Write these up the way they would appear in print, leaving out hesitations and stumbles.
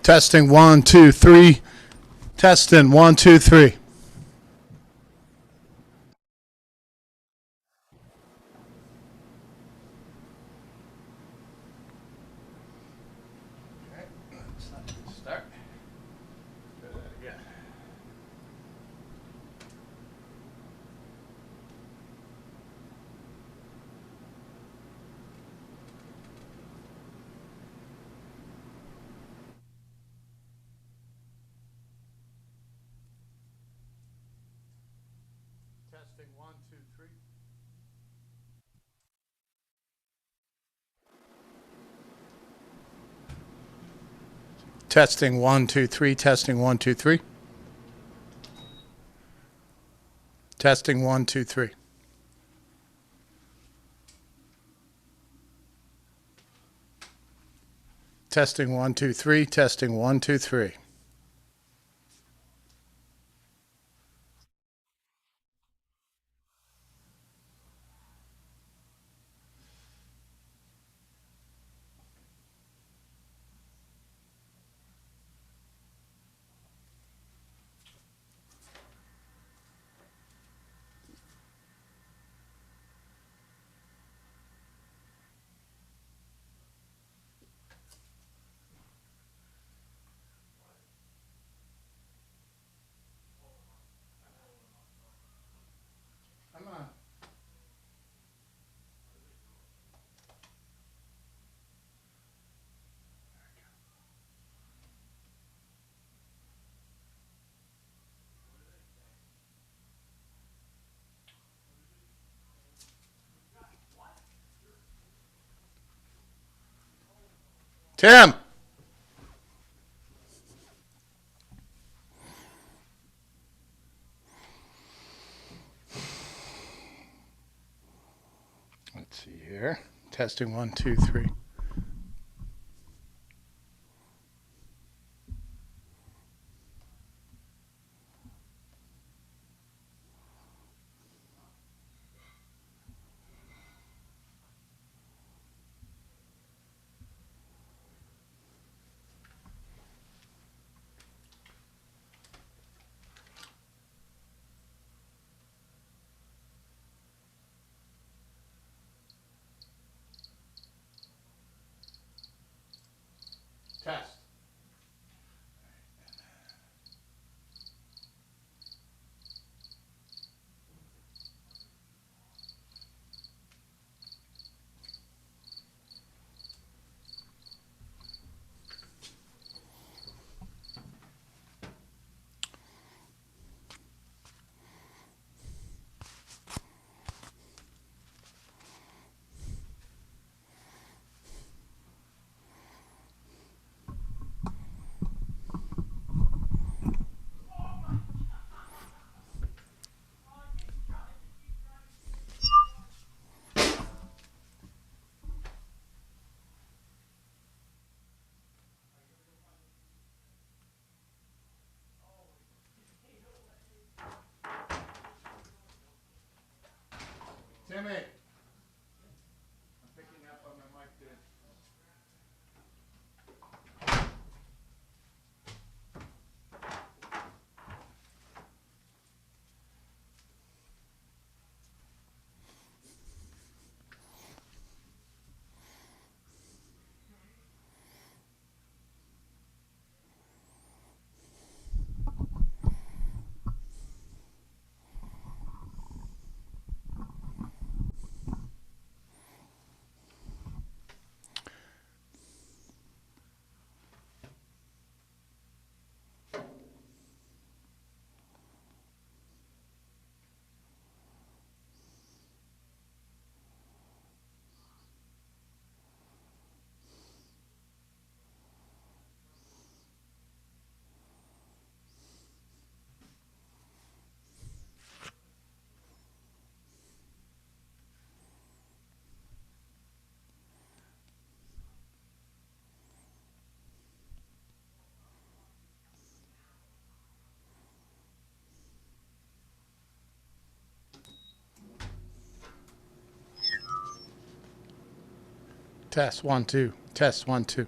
Testing 1, 2, 3. Testing 1, 2, 3. Start. Try that again. Testing 1, 2, 3. Testing 1, 2, 3. Testing 1, 2, 3. Testing 1, 2, 3. Testing 1, 2, 3. Testing 1, 2, 3. Come on. Tim. Let's see here. Testing 1, 2, 3. Test. Timmy. I'm picking up on my mic, dude. Test 1, 2. Test 1, 2.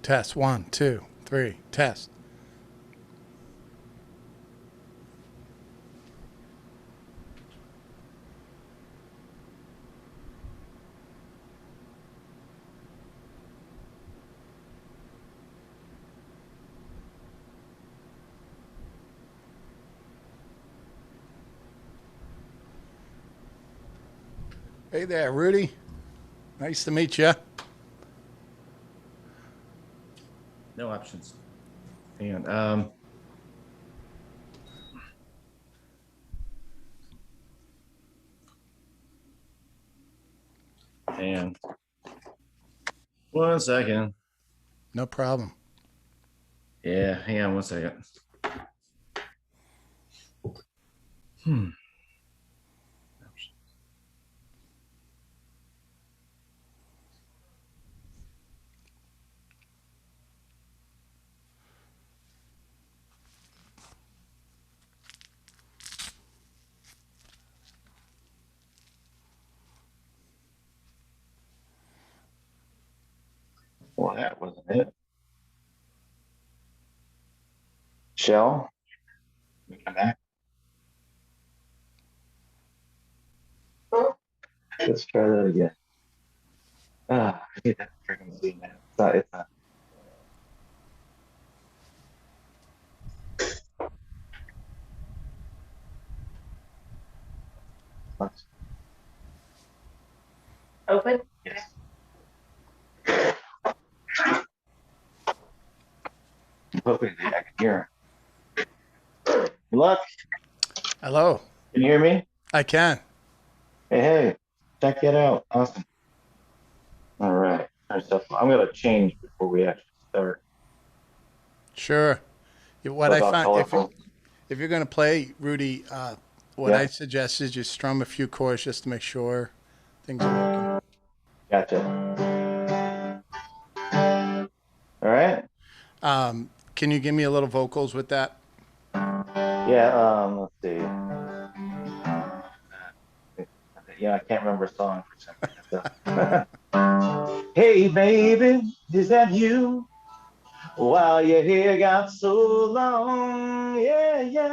Test. 1, 2, 3. Test. Hey there, Rudy. Nice to meet you. No options. Hang on. Hang on. 1 second. No problem. Yeah, hang on 1 second. Hmm. Well, that wasn't it. Shell, we come back. Let's try that again. I hate that frequency, man. It's not. Let's open. Yes. I'm hoping that I can hear him. Good luck. Hello. Can you hear me? I can. Hey, check it out. Awesome. All right. All right, so I'm gonna change before we actually start. Sure. What So I about find colorful. if you're going to play, Rudy, what Yeah, I suggest is just strum a few chords just to make sure things are gotcha. All right. working. Can you give me a little vocals with that? Yeah, let's see. Yeah, I can't remember a song for some reason. So. Hey, baby, is that you? While your hair got so long, yeah, yeah,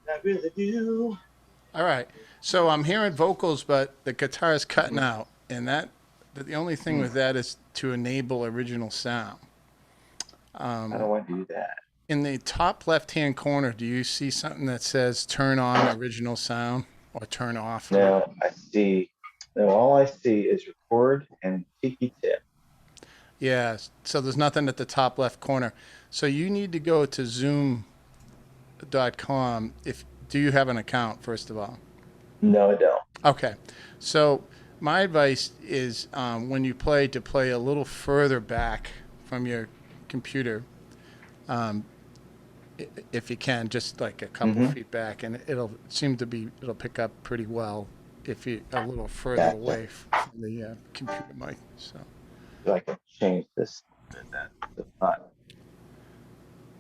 I really do. All right. So I'm hearing vocals, but the guitar is cutting out, and the only thing with that is to enable original sound. How do I do that? In the top left-hand corner, do you see something that says "Turn on original sound" or "Turn off"? No, I see. No, all I see is record and Tiki tip. Yeah. So there's nothing at the top left corner. So you need to go to Zoom.com. If do you have an account first of all? No, I don't. Okay. So my advice is when you play to play a little further back from your computer, if you can, just like a couple feet back, and it'll pick up pretty well if you're a little further Gotcha. away from the computer mic. So I can change this. That's not.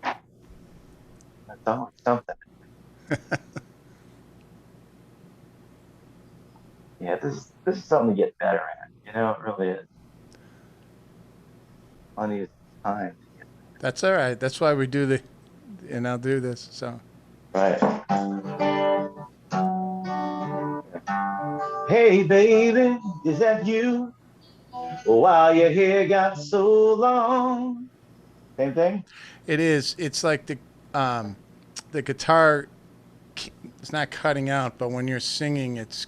That's always something. Yeah, this is something to get better at. You know, it really is. I need time to get that's all right. That's why we do and I'll do this. So right. Hey, baby, is that you? While your hair got so long. Same thing. it is. It's like the guitar. It's not cutting out, but when you're singing, it's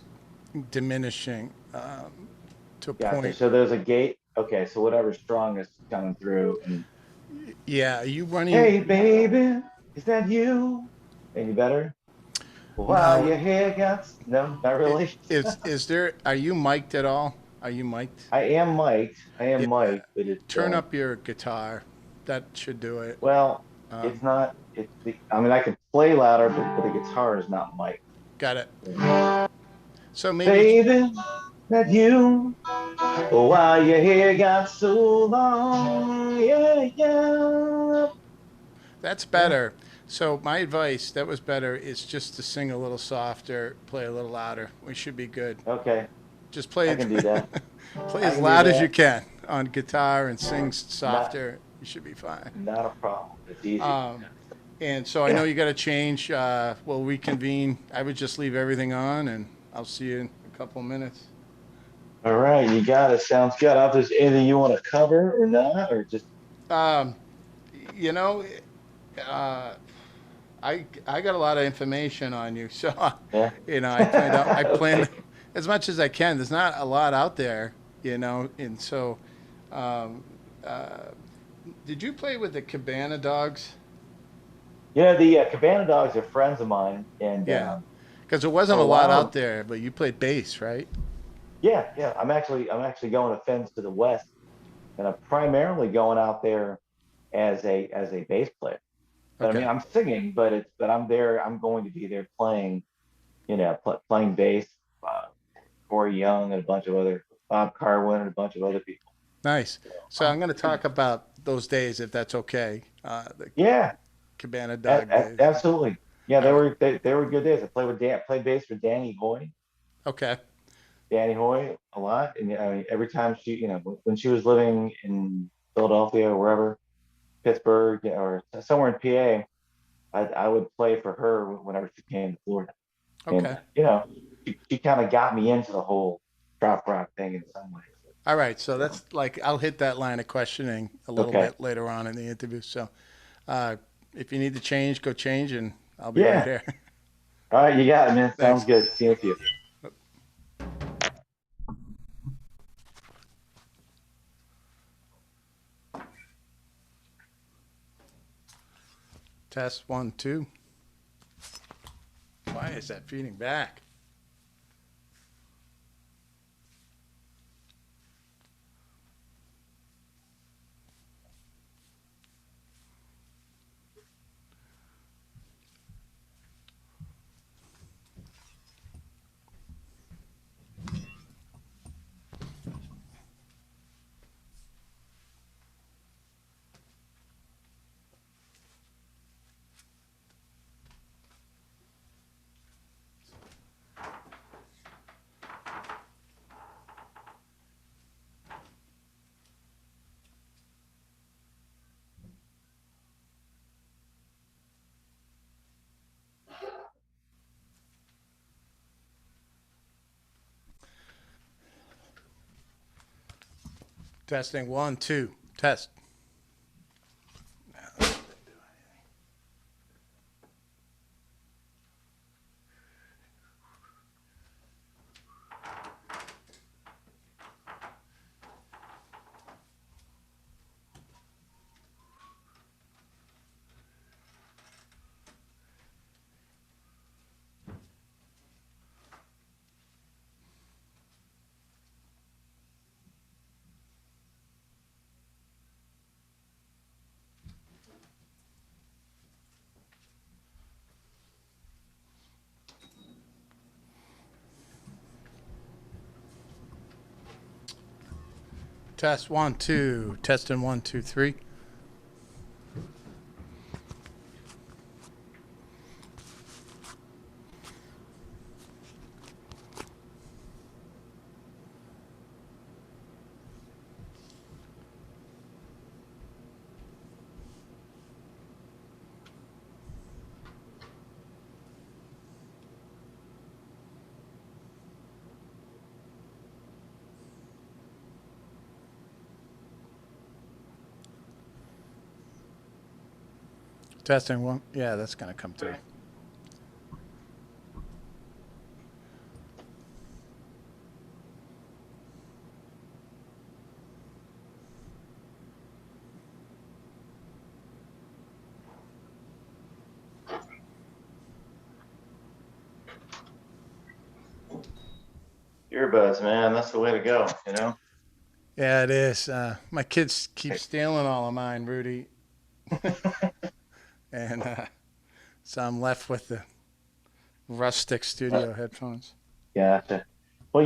diminishing to a Gotcha. point. So there's a gate. Okay, so whatever's strong is coming through. And Yeah, are you running? hey, baby, is that you? Any better? While No. your hair got no, not really. Is there? Are you mic'd at all? Are you mic'd? I am mic'd. I Yeah. am mic'd, but it's Turn up your guitar. That should do it. well, Um, it's not. It's the. I mean, I can play louder, but the guitar is not mic'd. got it. So maybe Baby, that you. While your hair got so long, yeah, yeah. that's Yeah. better. So my advice, that was better, is just to sing a little softer, play a little louder. We should be good. Okay, Just I can do that. play I as can do loud as you that. can. on guitar and sings Not softer, you should be fine. not a problem. It's easy. And so I know Yeah. you got to change. We'll reconvene. I would just leave everything on, and I'll see you in a couple of minutes. All right, you got it. Sounds good. If there's anything you want to cover or not, or just Um, you know, uh, I got a lot of information on you, so yeah. I plan as much as I can. There's not a lot out there, and so um, uh, did you play with the Cabana Dogs? The Cabana Dogs are friends of mine, and Yeah, because there wasn't for a a lot while, out there, but you played bass, right? yeah. I'm actually going to Fens to the West, and I'm primarily going out there as a bass player. But I mean, Okay, I'm singing, but I'm there. I'm going to be there playing, playing bass. Uh, Corey Young and a bunch of other Bob Carwin and a bunch of other people. nice. So I'm going to talk about those days, if that's okay. The Yeah, Cabana Dog days. absolutely. Yeah, All right. they were good days. I played bass for Okay. Danny Hoy a lot, and I mean, every time when she was living in Philadelphia or wherever, Pittsburgh or somewhere in PA, I would play for her whenever she came to Florida, and Okay. she kind of got me into the whole trop rock thing in some ways. All right. So So, that's like I'll hit that line of questioning a little okay, bit later on in the interview. So uh, if you need to change, go change, and I'll be right yeah, here. all right, you got it, man. Sounds Thanks. good. See you in a few. Test 1, 2. Why is that feeding back? Testing 1, 2. Test. Test 1, 2. Testing 1, 2, 3. Testing 1. Yeah, that's gonna come through. Earbuds, man, that's the way to go. Yeah, it is. My kids keep stealing all of mine, Rudy, and so I'm left with the rustic studio headphones. Gotcha. Well,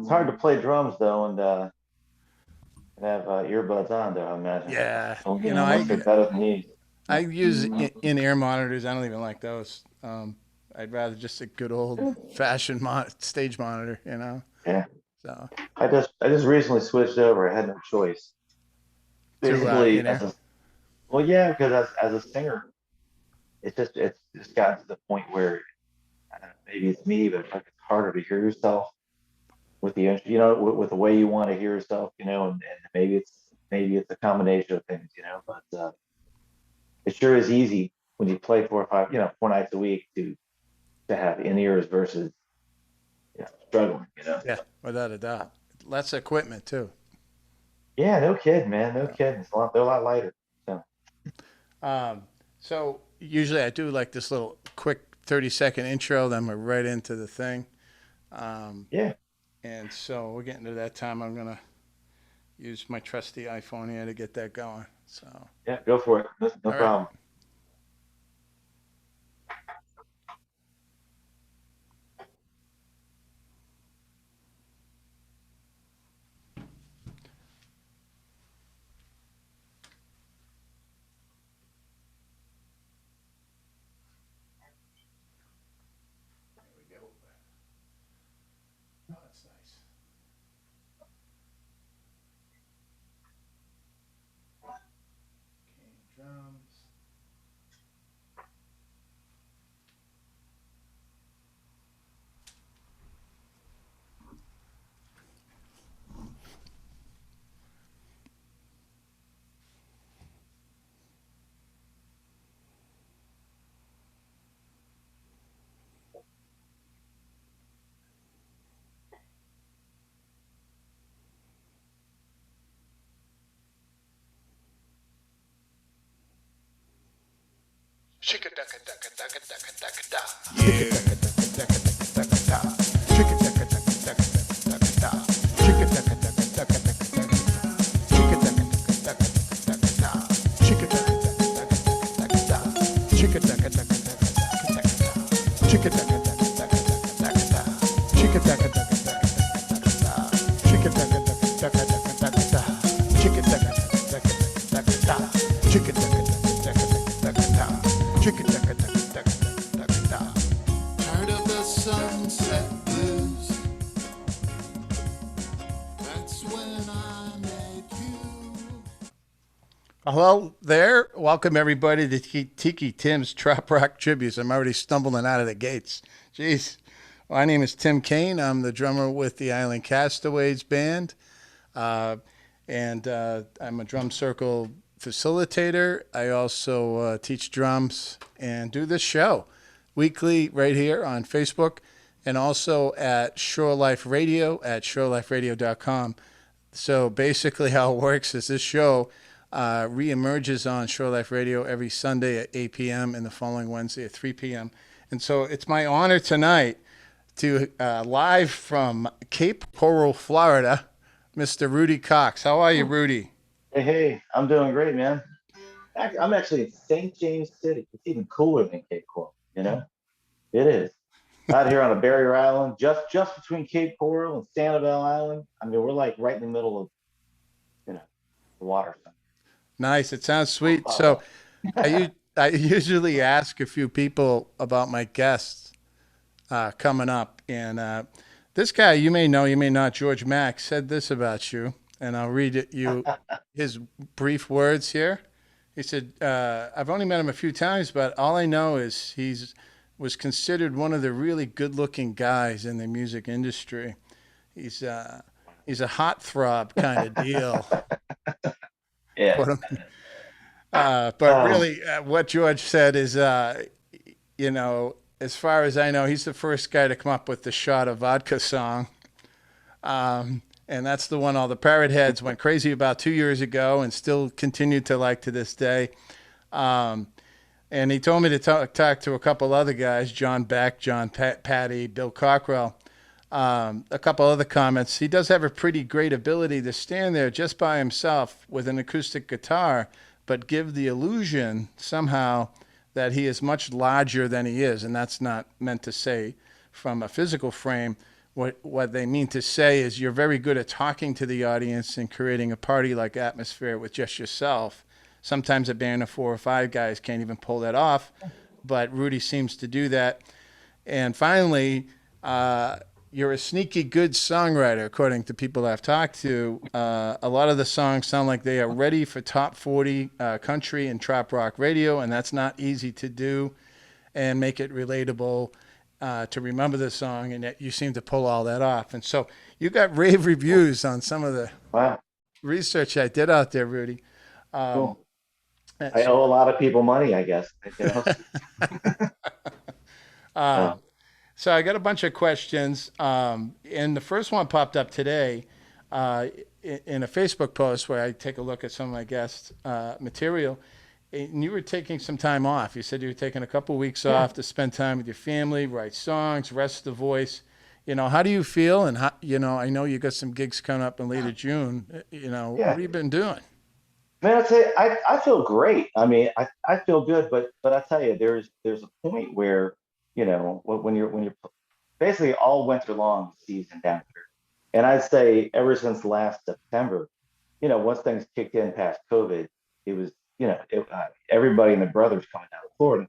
it's hard to play drums though, and have earbuds on though. I imagine. Yeah, Unless they're better than these. I use in-ear monitors. I don't even like those. I'd rather just a good old fashioned stage monitor. Yeah. So I just recently switched over. I had no choice. to Basically, in-ear. well, yeah, because as a singer, it's just gotten to the point where I don't know, maybe it's me, but like it's harder to hear yourself with with the way you want to hear yourself, and maybe it's a combination of things, but it sure is easy when you play 4 or 5, 4 nights a week to have in ears versus struggling, Yeah, without a doubt. Less equipment too. Yeah, no kidding, man, no So, kidding. They're a lot lighter. So um, so usually I do like this little quick 30-second intro, then we're right into the thing. Um, yeah, and so we're getting to that time. I'm gonna use my trusty iPhone here to get that going. So, yeah, go for it. No all right. problem. There we go. Oh, that's nice. Okay, drums. Shika daka daka daka daka daka da. Yeah. Daka daka daka da. Shika daka daka daka daka da. Shika daka daka daka daka daka da. Shika daka daka daka daka da. Shika daka daka daka daka da. Shika daka daka daka daka da. Shika daka daka daka daka da. Shika daka daka daka daka da. Shika daka daka daka daka da. Shika daka daka daka daka da. Shika daka daka daka daka da. Heard of the sunset blues? That's when I met you. Hello there. Welcome everybody to Tiki Tim's Trop-Roc Tributes. I'm already stumbling out of the gates. Jeez. My name is Tim Kane. I'm the drummer with the Island Castaways band. And I'm a drum circle facilitator. I also teach drums and do this show weekly right here on Facebook and also at Shore Life Radio at shoreliferadio.com. So basically how it works is this show reemerges on Shore Life Radio every Sunday at 8 p.m. and the following Wednesday at 3 p.m. And so it's my honor tonight to live from Cape Coral, Florida, Mr. Rudy Cox. How are you, Rudy? Hey, I'm doing great, man. I'm actually in St. James City. It's even cooler than Cape Coral, It is. Out here on a barrier island, just between Cape Coral and Sanibel Island. I mean, we're like right in the middle of, the water. Nice. It sounds sweet. So I usually ask a few people about my guests coming up. And this guy, you may know, you may not, George Mack, said this about you. And I'll read his brief words here. He said, I've only met him a few times, but all I know is was considered one of the really good-looking guys in the music industry. He's a heartthrob kind of deal. Yeah. But really, what George said is, as far as I know, he's the first guy to come up with the Shot of Vodka song. And that's the one all the parrot heads went crazy about 2 years ago and still continue to like to this day. And he told me to talk to a couple other guys, John Beck, John Patty, Bill Cockrell, a couple other comments. He does have a pretty great ability to stand there just by himself with an acoustic guitar, but give the illusion somehow that he is much larger than he is. And that's not meant to say from a physical frame. What they mean to say is you're very good at talking to the audience and creating a party-like atmosphere with just yourself. Sometimes a band of 4 or 5 guys can't even pull that off, but Rudy seems to do that. And finally, you're a sneaky good songwriter, according to people I've talked to. A lot of the songs sound like they are ready for top 40 country and trop rock radio, and that's not easy to do and make it relatable to remember the song, and yet you seem to pull all that off. And so you got rave reviews on some of the Wow, research I did out there, Rudy. Um, cool. I so, owe a lot of people money, I guess. uh, Oh, so I got a bunch of questions, and the first one popped up today uh, in a Facebook post where I take a look at some of my guests' material. And you were taking some time off. You said you were taking a couple of weeks yeah. off to spend time with your family, write songs, rest the voice. How do you feel? And I know you got some gigs coming up in later June. What Yeah. have you been doing? Man, I feel great. I mean, I feel good, but I tell you, there's a point where, when you're basically all winter long season down here. And I'd say ever since last September, once things kicked in past COVID, it was, everybody and their brothers coming down to Florida.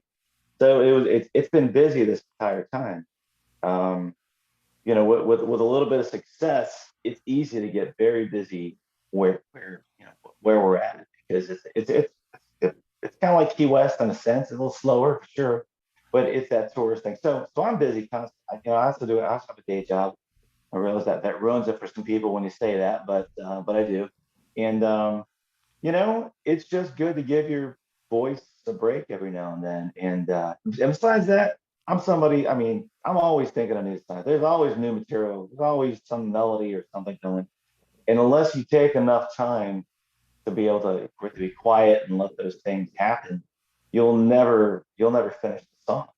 So it's been busy this entire time. Um, with a little bit of success, it's easy to get very busy where we're at because it's kind of like Key West in a sense, a little slower for sure, but it's that tourist thing. So I'm busy constantly. I also do. I also have a day job. I realize that ruins it for some people when you say that, but I do, and it's just good to give your voice a break every now and then. And besides that, I'm somebody. I mean, I'm always thinking of new stuff. There's always new material. There's always some melody or something going. And unless you take enough time to be able to for it to be quiet and let those things happen, you'll never finish the song.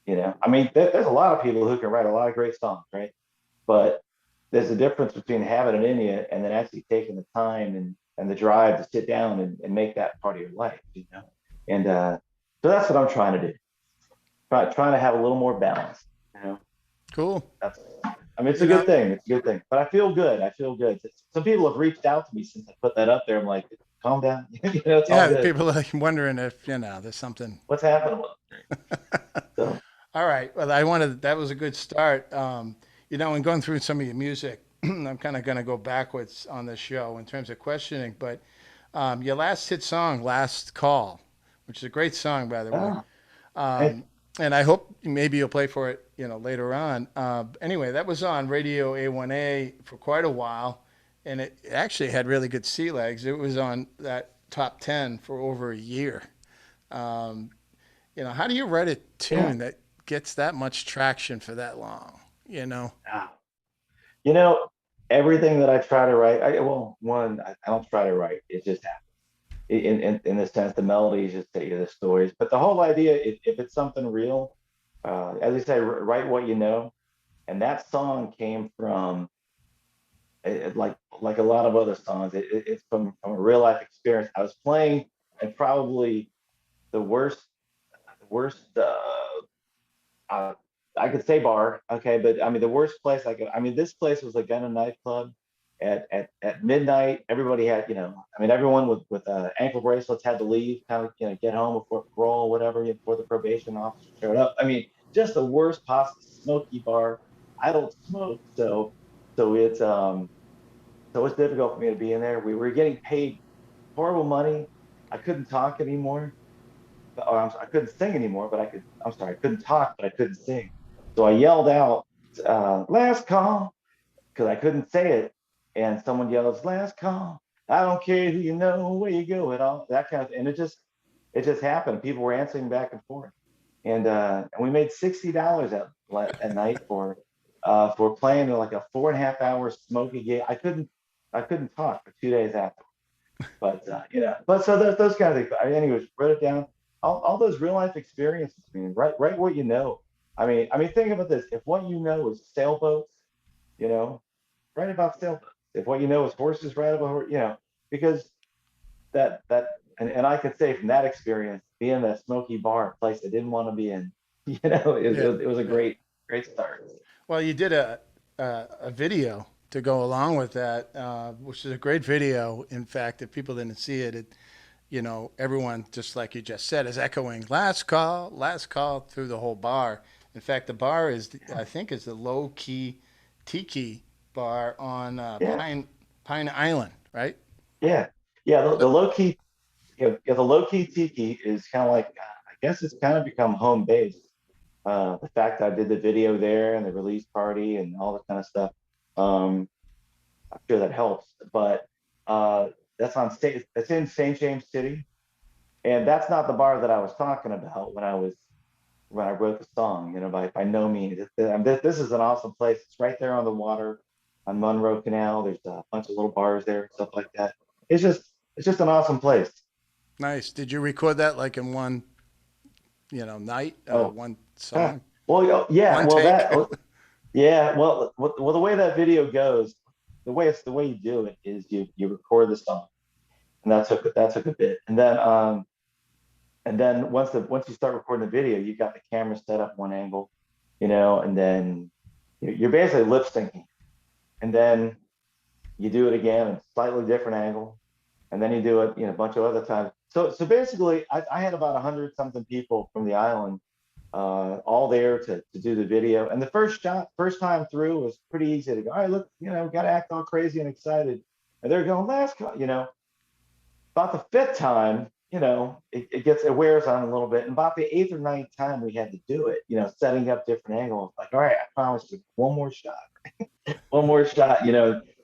I mean, there's a lot of people who can write a lot of great songs, right? But there's a difference between having it in you and then actually taking the time and the drive to sit down and make that part of your life. And so that's what I'm trying to do. Trying to have a little more balance. You know, Cool. that's. I mean, it's a You know, good thing. It's a good thing. But I feel good. I feel good. Some people have reached out to me since I put that up there. I'm like, calm down. It's all yeah, good. people are wondering if, there's something. What's happening with it? So, All right. Well, that was a good start. In going through some of your music, I'm kind of going to go backwards on this show in terms of questioning, but your last hit song, Last Call, which is a great song, by the way. oh, hey, Um, and I hope maybe you'll play for it, later on. Anyway, that was on Radio A1A for quite a while, and it actually had really good sea legs. It was on that top 10 for over a year. Um, how do you write a yeah. tune that gets that much traction for that long? You know? Ah. You know, everything that I try to write, well, one, I don't try to write. It just happens. In the sense, the melodies just tell you the stories. But the whole idea, if it's something real, as I say, write what you know. And that song came from like a lot of other songs. It's from a real life experience. I was playing and probably the worst. Uh, I could say bar, okay, but I mean the worst place I could. I mean this place was a gun and knife club. At midnight, everybody had, I mean everyone with ankle bracelets had to leave, kind of get home before parole, whatever, before the probation officer showed up. I mean, just the worst possible smoky bar. I don't smoke, so it's difficult for me to be in there. We were getting paid horrible money. I couldn't talk anymore. Or I couldn't sing anymore, but I could. I'm sorry, I couldn't talk, but I couldn't sing. So I yelled out, "Last call," because I couldn't say it, and someone yells, "Last call." I don't care who you know, where you go at all. That kind of, and it just happened. People were answering back and forth, and we made $60 at night for playing like a 4.5 hour smoky gig. I couldn't talk for 2 days after. But so those kind of things. Anyways, wrote it down. All those real life experiences. I mean, write what you know. I mean, think about this. If what you know is sailboats, you know, write about sailboats. If what you know is horses, write about because and I could say from that experience, being in that smoky bar, a place I didn't want to be in, Yeah. it was a Yeah. great start. Well, you did a video to go along with that, which is a great video. In fact, if people didn't see it, everyone, just like you just said, is echoing last call through the whole bar. In fact, the bar is, I think, is the low key Tiki bar on Yeah, Pine Island, right? yeah, yeah. The low key, the low key tiki is kind of like, I guess it's kind of become home base. The fact that I did the video there and the release party and all that kind of stuff, um, I'm sure that helps. But uh, that's on state. That's in St. James City, and that's not the bar that I was talking about when I wrote the song. By no means. This is an awesome place. It's right there on the water on Monroe Canal. There's a bunch of little bars there and stuff like that. It's just an awesome place. Nice. Did you record that like in one, night, Oh, one huh. song, Well, yeah. one Well, take? yeah. Well, the way that video goes, the way you do it is you record the song, and that took a bit, and then once you start recording the video, you've got the camera set up one angle, and then you're basically lip syncing, and then you do it again, a slightly different angle, and then you do it, a bunch of other times. So basically, I had about 100 something people from the island, all there to do the video. And the first time through was pretty easy to go. All right, look, got to act all crazy and excited, and they're going last, about the fifth time, it wears on a little bit. And about the eighth or ninth time we had to do it, setting up different angles. Like, all right, I promise you one more shot, one more shot.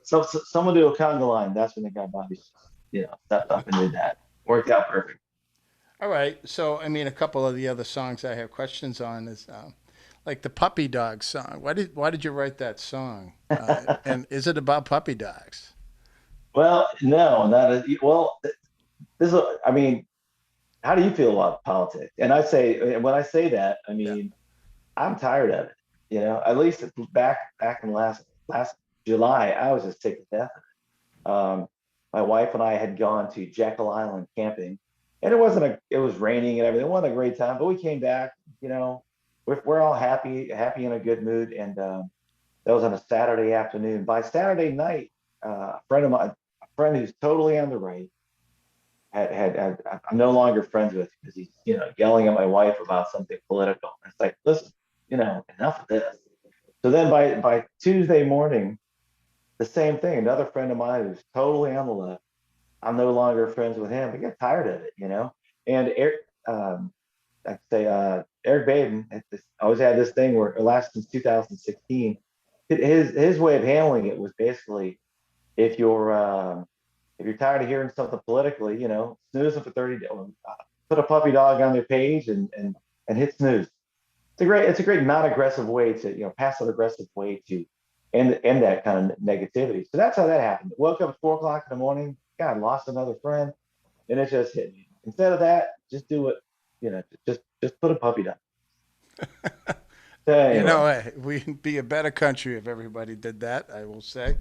So someone do a conga line. That's when the guy Bobby, stepped up and did that. Worked out perfect. All right. So, I mean, a couple of the other songs I have questions on is like the Puppy Dog song. Why did you write that song? And is it about puppy dogs? Well, no, not a, well. This is, I mean, how do you feel about politics? And when I say that, I Yeah. mean, I'm tired of it. At least back in last July, I was just sick to death. My wife and I had gone to Jekyll Island camping, and it was raining and everything. It wasn't a great time, but we came back. We're all happy in a good mood, and that was on a Saturday afternoon. By Saturday night, a friend who's totally on the right, I'm no longer friends with because he's yelling at my wife about something political. It's like, listen, enough of this. So then by Tuesday morning, the same thing. Another friend of mine who's totally on the left. I'm no longer friends with him. I get tired of it. And Eric, I say Eric Baden always had this thing where it lasted since 2016. His way of handling it was basically if you're if you're tired of hearing something politically, snooze it for 30 days. Put a puppy dog on their page and hit snooze. It's a great non-aggressive way to passive aggressive way to end that kind of negativity. So that's how that happened. Woke up at 4 o'clock in the morning. God, lost another friend, and it just hit me. Instead of that, just do it. Just put a puppy down. So anyway, We'd be a better country if everybody did that, I will say.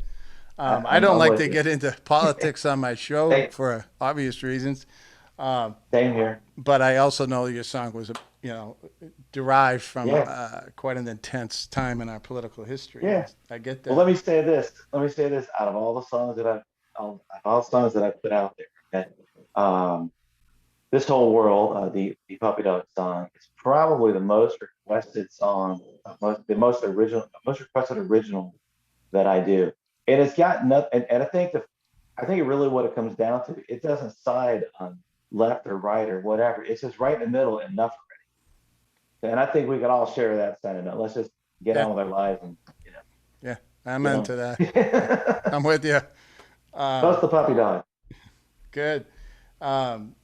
I I'm don't I'm like with to you. get into politics on my show Same, for obvious reasons. Um, same here. but I also know your song was, derived from Yeah, quite an intense time in our political history. yeah. I get Well, that. let me say this. Let me say this. Out of all the songs that I've put out there, okay, um, this whole world, the Puppy Dog song is probably the most requested song, the most requested original that I do, and it's got nothing. And I think really what it comes down to, it doesn't side on left or right or whatever. It's just right in the middle enough. And I think we could all share that sentiment. Let's just get Yeah, on with our lives and yeah, I'm you know. into that. I'm with you. Post Um, the puppy dog. good.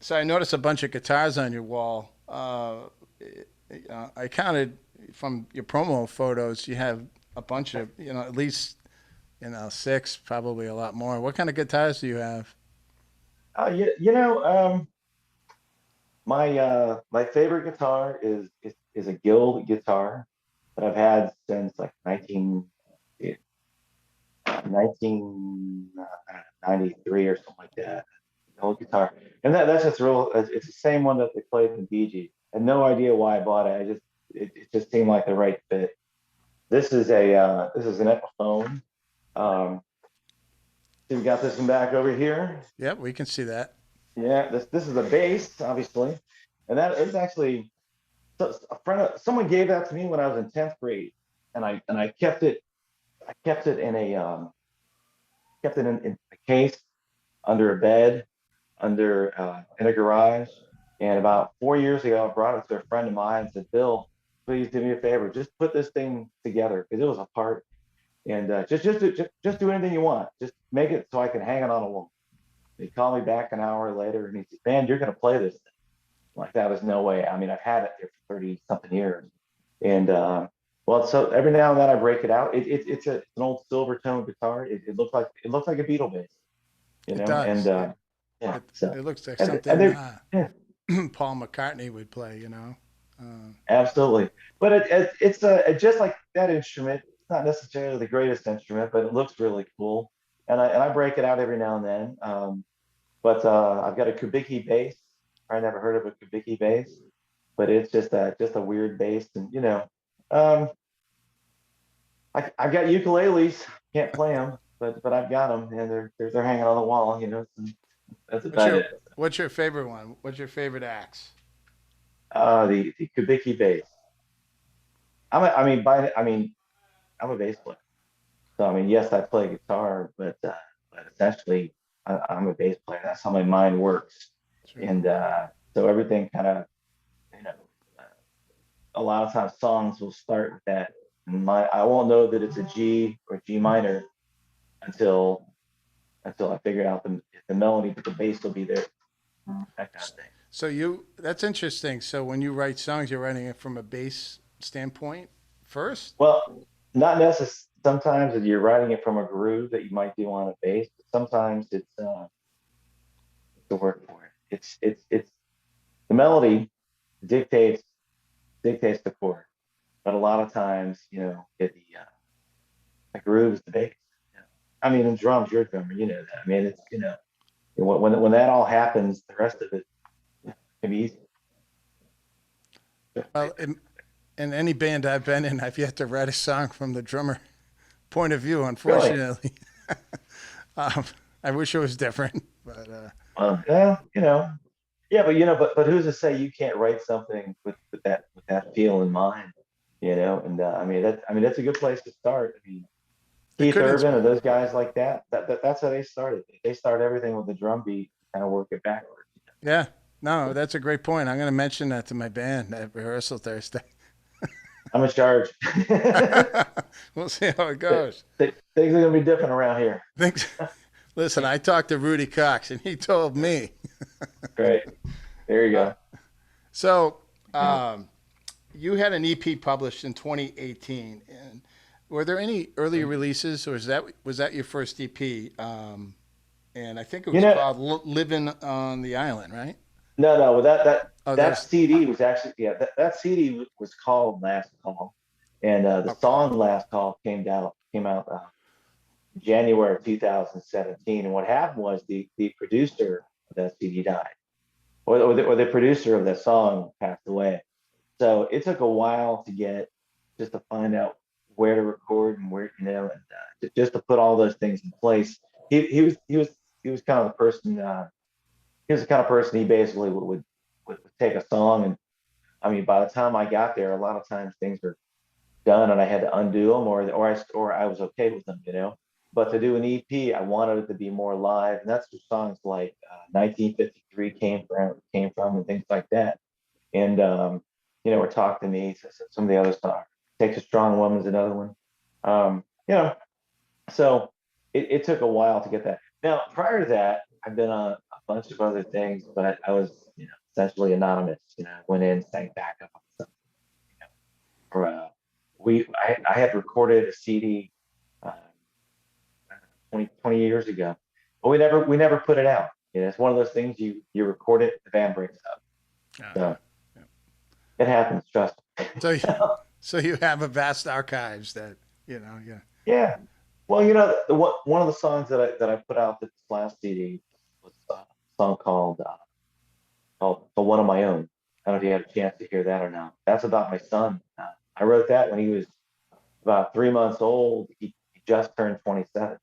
So I noticed a bunch of guitars on your wall. I counted from your promo photos. You have a bunch of, at least, six, probably a lot more. What kind of guitars do you have? My favorite guitar is a Guild guitar that I've had since like 1993 or something like that. The old guitar, and that's just real. It's the same one that they played in Bee Gees. I had no idea why I bought it. It just seemed like the right fit. This is an Epiphone. Um, so we got this one back over here. Yep, we can see that. Yeah, this is a bass, obviously, and that is actually a friend. Someone gave that to me when I was in 10th grade, and I kept it I kept it in a case under a bed, under in a garage. And about 4 years ago, I brought it to a friend of mine and said, "Bill, please do me a favor, just put this thing together because it was apart, and just do anything you want, just make it so I can hang it on a wall." He called me back an hour later and he said, "Man, you're gonna play this thing." I'm like, that was no way. I mean, I've had it there for 30 something years, and well, so every now and then I break it out. It's an old silver tone guitar. It looks like a Beatle bass, you It know, and does. yeah, It, so it looks like and something they're yeah, Paul McCartney would play, you know. absolutely. But it's just like that instrument. It's not necessarily the greatest instrument, but it looks really cool. And I break it out every now and then. But I've got a Kubicki bass. I never heard of a Kubicki bass, but it's just a weird bass. And um, I've got ukuleles. Can't play them, but I've got them, and they're hanging on the wall. So that's What's about your it. What's your favorite one? What's your favorite axe? The Kubicki bass. I mean, I'm a bass player. So I mean, yes, I play guitar, but essentially, I'm a bass player. That's how my mind works, Sure. and so everything kind of, you know, uh, a lot of times songs will start with that. And I won't know that it's a G or G minor until I figure out the melody, but the bass will be there. That kind of thing. So that's interesting. So when you write songs, you're writing it from a bass standpoint first. Well, not necessarily. Sometimes if you're writing it from a groove that you might do on a bass, but sometimes it's the word for it. It's the melody dictates dictates the chord, but a lot of times, the groove is the bass. I mean, in drums, you're a drummer, you know that. I mean, it's when that all happens, the rest of it can be easy. Well, in any band I've been in, I've yet to write a song from the drummer point of view. Really? Unfortunately, um, I wish it was different, but Yeah, yeah, but who's to say you can't write something with that feel in mind? And I mean that's a good place to start. I mean, it Keith could Urban or inspire. those guys like that. That's how they started. They start everything with the drum beat, kind of work it backwards. Yeah, no, that's a great point. I'm going to mention that to my band at rehearsal Thursday. I'm in charge. We'll see how it goes. Things are gonna be different around here. Thanks. Listen, I talked to Rudy Cox, and he told me. Great. There you Uh, go. so, um, you had an EP published in 2018, and were there any early releases, or was that your first EP? And I think it You was know, called "Living on the Island," right? no. Well, Oh, that that was CD was actually, yeah, that CD was called Last Call, and the okay. song Last Call came out January of 2017. And what happened was the producer of that CD died, or the producer of that song passed away. So it took a while just to find out where to record and where, and just to put all those things in place. He was kind of the person. He was the kind of person he basically would take a song, and I mean, by the time I got there, a lot of times things were done and I had to undo them, or I was okay with them. But to do an EP, I wanted it to be more live, and that's where songs like 1953 came from, and things like that. And or Talk to Me, some of the other songs. Takes a Strong Woman's another one. Um, you know, so it took a while to get that. Now, prior to that, I've been on a bunch of other things, but I was, essentially anonymous. I went in, sang backup on something. You know, or I had recorded a CD uh, 20 years ago, but we never put it out. It's one of those things you record it, the band breaks up. Uh-huh. So it happens, trust So, me. so you have a vast archives that yeah. Yeah. Well, one of the songs that I put out this last CD was a song called "The One of My Own." I don't know if you had a chance to hear that or not. That's about my son. I wrote that when he was about 3 months old. He just turned 27.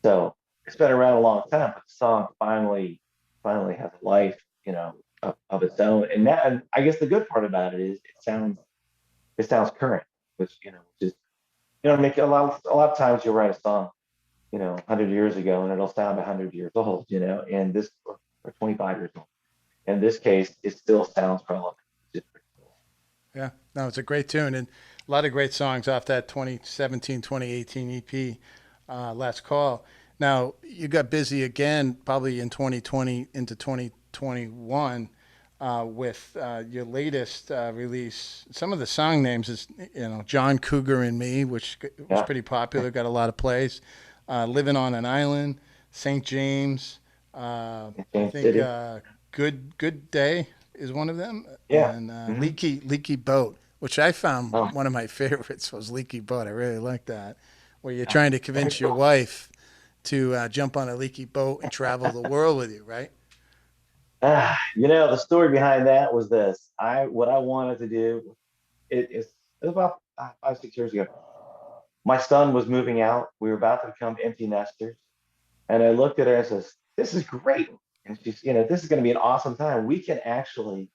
So it's been around a long time, but the song finally has a life, of its own. And I guess the good part about it is it sounds current, which is make a lot of times you'll write a song, 100 years ago, and it'll sound 100 years old, and this, or 25 years old. In this case, it still sounds relevant. Just Yeah, no, it's a great tune and a lot of great songs off that 2017 2018 EP, Last Call. Now, you got busy again probably in 2020 into 2021 with your latest release. Some of the song names is, John Cougar and Me, which was yeah, pretty popular, got a lot of plays. Living on an Island, St. James, I James think City. Good Day is one of them, Yeah. and Hmm. Leaky Boat, which I found Oh, one of my favorites was Leaky Boat. I really like that, where you're yeah. trying to Very convince your cool. wife to jump on a leaky boat and travel the world with you, right? The story behind that was this. What I wanted to do, it was about 5, 6 years ago. My son was moving out. We were about to become empty nesters. And I looked at her and says, "This is great." And she's, this is going to be an awesome time. We can actually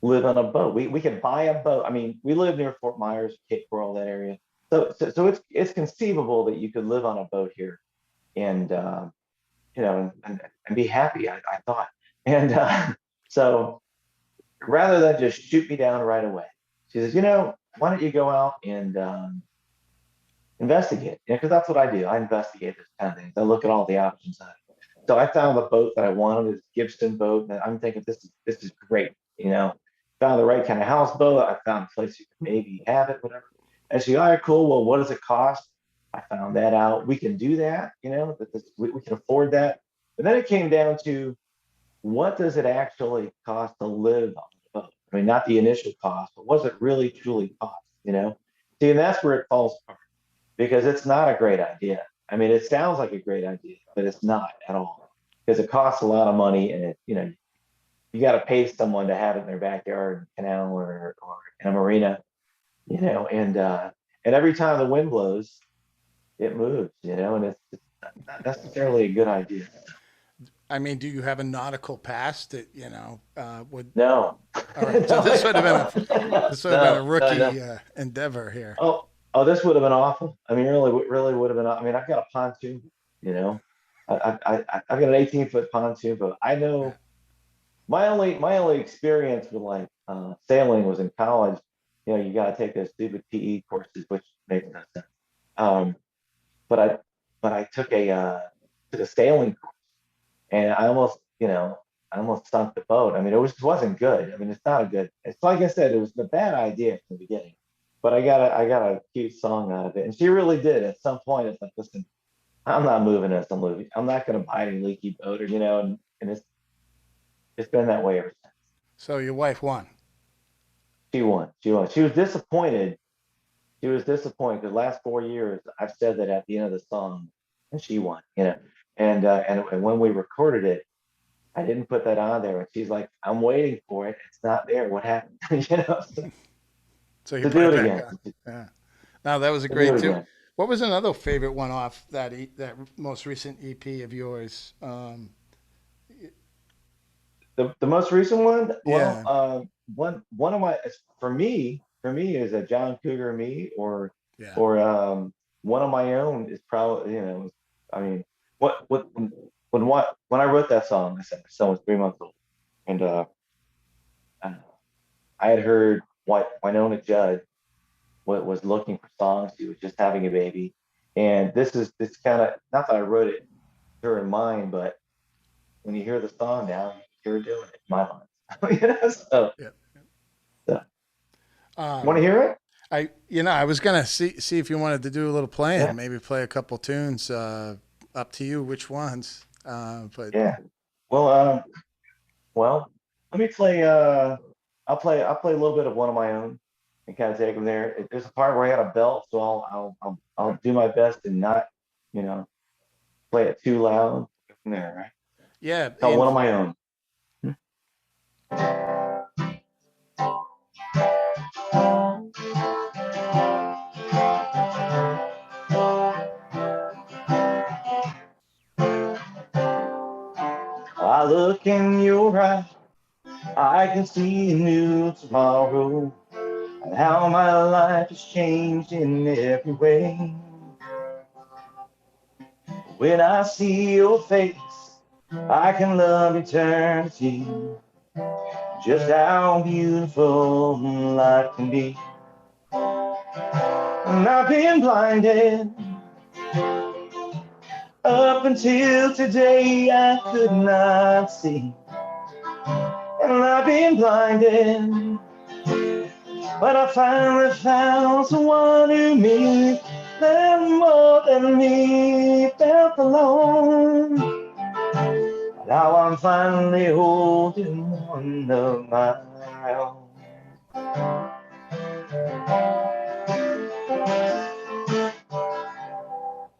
live on a boat. We can buy a boat. I mean, we live near Fort Myers, Cape Coral, that area. So it's conceivable that you could live on a boat here and and be happy. I thought, and so rather than just shoot me down right away, she says, why don't you go out and investigate? Because that's what I do. I investigate this kind of things. I look at all the options. So I found the boat that I wanted, this Gibson boat, and I'm thinking this is great. Found the right kind of houseboat. I found a place you could maybe have it, whatever. And she, all right, cool. Well, what does it cost? I found that out. We can do that. We can afford that. But then it came down to, what does it actually cost to live on the boat? I mean, not the initial cost, but what's it really truly cost? See, and that's where it falls apart, because it's not a great idea. I mean, it sounds like a great idea, but it's not at all, because it costs a lot of money, and you got to pay someone to have it in their backyard, canal, or in a marina, and every time the wind blows, it moves, and it's not necessarily a good idea. I mean, do you have a nautical past that would? No, All right, so no, I don't. this would have been a No, no, no. rookie endeavor here. Oh, this would have been awful. I mean, really would have been. I mean, I've got a pontoon. You know, I've got an 18-foot pontoon, but I Yeah. know my only experience with like sailing was in college. You got to take those stupid PE courses, which makes no sense. Um, but I took a sailing course, and I almost sunk the boat. I mean, wasn't good. I mean, it's not a good. It's like I said, it was a bad idea from the beginning. But I got a cute song out of it, and she really did. At some point, it's like, listen, I'm not moving this. I'm not going to buy any leaky boat, or and it's been that way ever since. So your wife won. She won. She won. She was disappointed. She was disappointed. The last 4 years, I've said that at the end of the song, and she won. And when we recorded it, I didn't put that on there, and she's like, "I'm waiting for it. It's not there. What happened?" So, So you to put do it it back again. on. Yeah. Now that was a To do great it too. again. What was another favorite one off that most recent EP of yours? The most recent one, well, Yeah. one of my for me is a John Cougar Me, or Yeah. or one of my own is probably, I mean, when I wrote that song, I said my son was 3 months old, and I I had heard what Winona Judd was looking for songs. She was just having a baby, and this kind of, not that I wrote it with her in mind, but when you hear the song now, you're doing it in my mind. So, Yeah. so want to Um, hear it? I was gonna see if you wanted to do a little playing, Yeah, maybe play a couple tunes. Up to you which ones. But yeah. Well, well, let me play. I'll play a little bit of one of my own and kind of take them there. There's a part where I got a belt, so I'll do my best and not, you know, play it too loud. From there, right? yeah, Called and one of my own. I look in your eyes, I can see a new tomorrow. and how my life has changed in every way. When I see your face, I can love eternity. Just how beautiful life can be. And I've been blinded up until today, I could not see. And I've been blinded, but I finally found someone who means them more than me. Felt alone, but now I'm finally holding one of my own.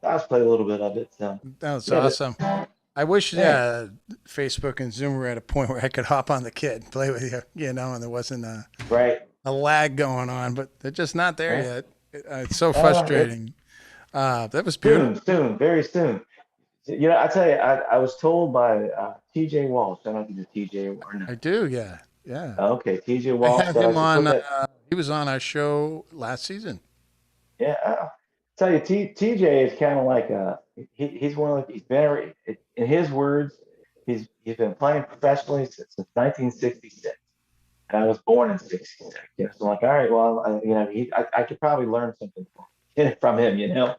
I just played a little bit of it, so That was yeah, awesome. I wish thanks. Facebook and Zoom were at a point where I could hop on the kid and play with you, and there wasn't Right, a lag going on, but they're just not there right. yet. It's so It's frustrating. That was beautiful. soon, very soon. I tell you, I was told by TJ Walsh. I don't know if you do TJ or I not. do, yeah, yeah. Okay, TJ I Walsh had said I him should put on. that. He was on our show last season. Yeah, tell you, TJ is kind of like he's one of the, he's been in his words, he's been playing professionally since 1966, and I was born in '66. So I'm like, all right, well, I could probably learn something from him,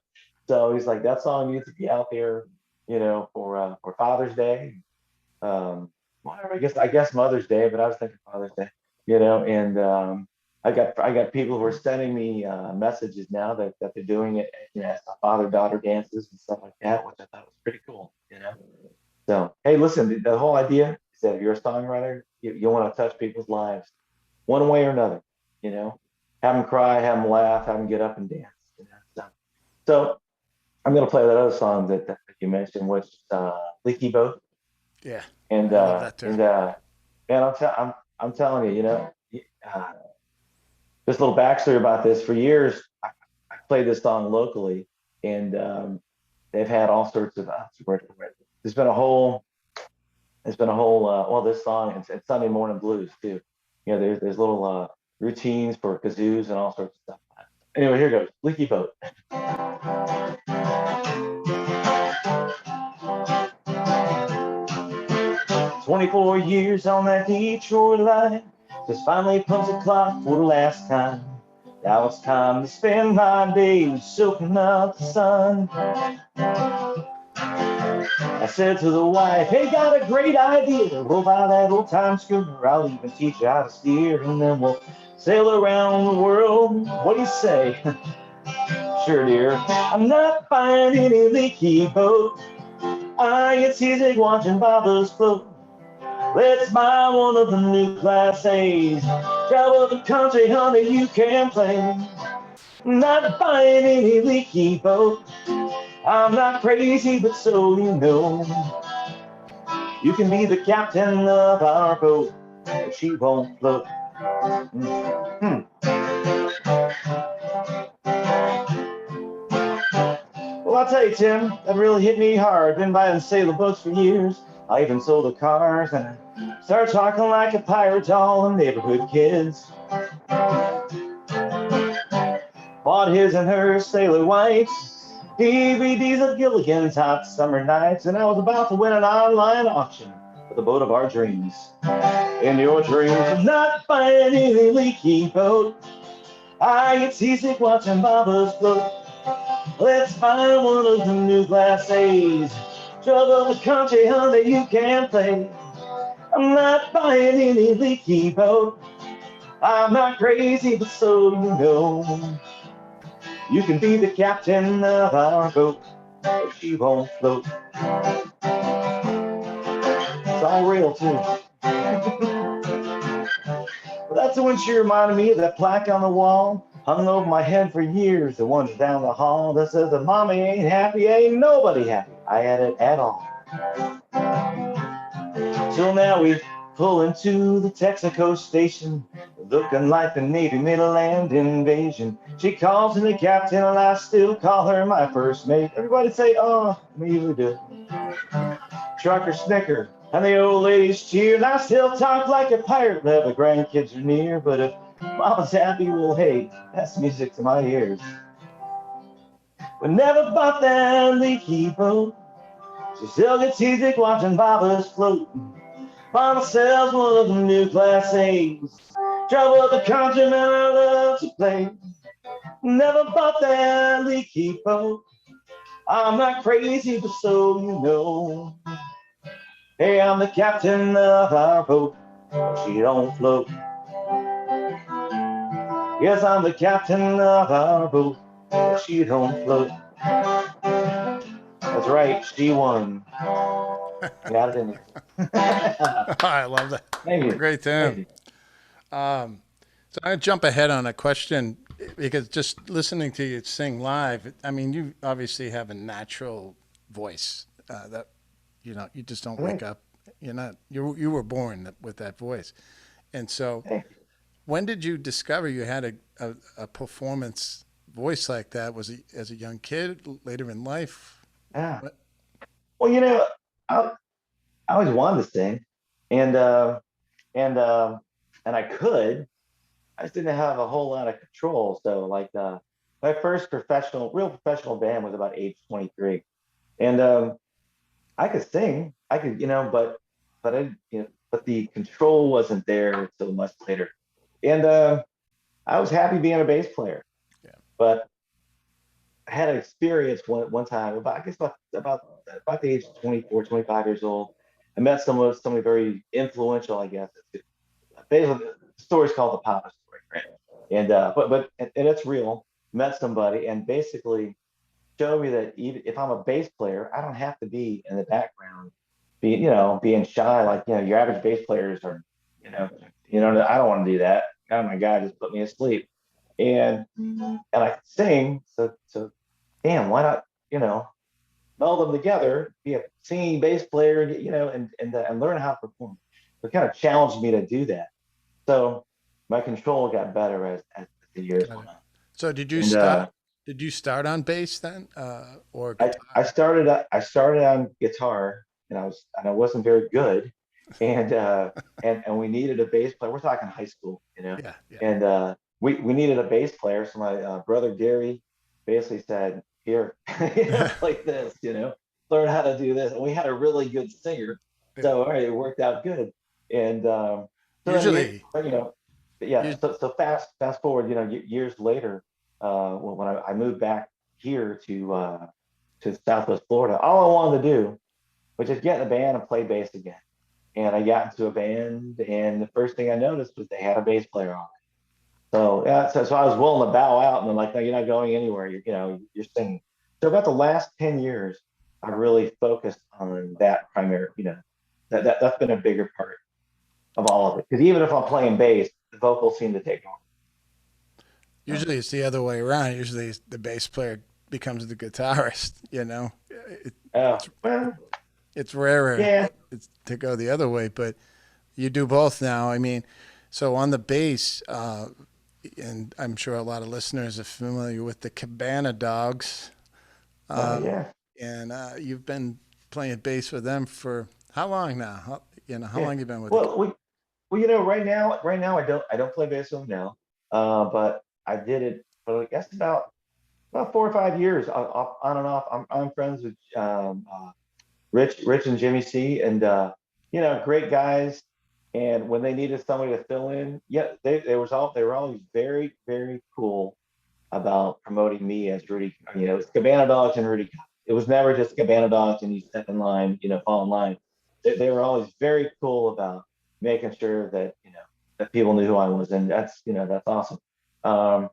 So he's like, that song needs to be out there, for Father's Day, whatever. I guess Mother's Day, but I was thinking Father's Day, and I got people who are sending me messages now that they're doing it, as father-daughter dances and stuff like that, which I thought was pretty cool. So hey, listen, the whole idea is that if you're a songwriter, you want to touch people's lives one way or another, you know, have them cry, have them laugh, have them get up and dance. So I'm gonna play that other song that you mentioned, which is Leaky Boat. Yeah, And I love uh, that too. and uh, man, I'm telling you, uh, just a little backstory about this. For years, I played this song locally, and they've had all sorts of there's been a whole well, this song it's Sunday morning blues too. There's little routines for kazoos and all sorts of stuff. Anyway, here goes Leaky Boat. 24 years on that Detroit line, just finally punch the clock for the last time. Now it's time to spend my days soaking up the sun. I said to the wife, hey, got a great idea. We'll buy that old time schooner. I'll even teach you how to steer, and then we'll sail around the world. What do you say? Sure, dear. I'm not buying any leaky boat. I get seasick watching bobbers float. Let's buy one of the new Class A's. Travel the country, honey, you can play. Not buying any leaky boat. I'm not crazy, but so you know. You can be the captain of our boat, but she won't float. Mm-hmm. Well, I'll tell you, Tim, that really hit me hard. Been buying sailor boats for years. I even sold the cars, and I started talking like a pirate to all the neighborhood kids. Bought his and her sailor whites, DVDs of Gilligan's Hot Summer Nights, and I was about to win an online auction for the boat of our dreams. In your dreams of not buying any leaky boat, I get seasick watching bobbers float. Let's buy one of the new Class A's. Travel the country, honey, you can play. I'm not buying any leaky boat. I'm not crazy, but so you know. You can be the captain of our boat, but she won't float. It's all real, too. Well, that's when she reminded me of that plaque on the wall, hung over my head for years, the ones down the hall that says that mommy ain't happy, ain't nobody happy. I had it at all. Till now we pull into the Texaco station, looking like the Navy made a land invasion. She calls me the captain, and I still call her my first mate. Everybody say, oh, me you do. Trucker snicker, and the old ladies cheer, and I still talk like a pirate, the grandkids are near. But if Mama's happy, well, hey, that's music to my ears. We never bought that leaky boat. She still gets seasick watching bobbers float. Mama sells one of them new Class A's. Trouble with the countryman I love to play. Never bought that leaky boat. I'm not crazy, but so you know. Hey, I'm the captain of our boat. She don't float. Yes, I'm the captain of our boat. She don't float. That's right, she won. Got it in there. I love that. Thank you. Great Thank tune. you. So I'm gonna jump ahead on a question because just listening to you sing live, I mean, you obviously have a natural voice that you just don't wake Thank up. You're not you were born with that voice, and so you. when did you discover you had a performance voice like that? Was it as a young kid, later in life? Yeah. What? Well, I, I always wanted to sing, and and and I could. I just didn't have a whole lot of control. So like my first real professional band was about age 23, and I could sing. I could, but but the control wasn't there until much later. And I was happy being a bass player, Yeah. but I had an experience one time about I guess about the age of 24, 25 years old. I met somebody very influential, I guess. Basically, the story's called the Papa story, right? And and it's real. Met somebody and basically showed me that even if I'm a bass player, I don't have to be in the background, being shy like your average bass players are. You know, I don't want to do that. Oh my God, just put me asleep. And I could sing, so damn, why not? You know, meld them together, be a singing bass player, and learn how to perform. So it kind of challenged me to do that. So my control got better as the years Got went it. on. So did you And start? Did you start on bass then, or I guitar? started on guitar, and I wasn't very good, and we needed a bass player. We're talking high school, Yeah, yeah. and we needed a bass player. So my brother Gary basically said, "Here, play this, learn how to do this." And we had a really good singer, Yeah. so all right, it worked out good. And so then Usually, you know, yeah. you, So fast forward, years later, when I moved back here to Southwest Florida. All I wanted to do was just get in a band and play bass again. And I got into a band, and the first thing I noticed was they had a bass player on. So yeah, so I was willing to bow out, and they're like, "No, you're not going anywhere. You're singing." So about the last 10 years, I really focused on that primary. That's been a bigger part of all of it. Because even if I'm playing bass, the vocals seem to take over. usually it's the other way around. Usually the bass player becomes the guitarist. Oh It's well, it's rarer yeah, to go the other way, but you do both now. I mean, so on the bass, and I'm sure a lot of listeners are familiar with the Cabana Dogs, uh, yeah, and you've been playing bass with them for how long now? How yeah. long you been with the? Well, right now I don't play bass with them now, but I did it for I guess about 4 or 5 years on and off. I'm friends with Rich and Jimmy C, and great guys. And when they needed somebody to fill in, yeah, they were always very very cool about promoting me as Rudy. It's Cabana Dogs and Rudy Cox. It was never just Cabana Dogs and you step in line, fall in line. They were always very cool about making sure that that people knew who I was, and that's awesome. Um,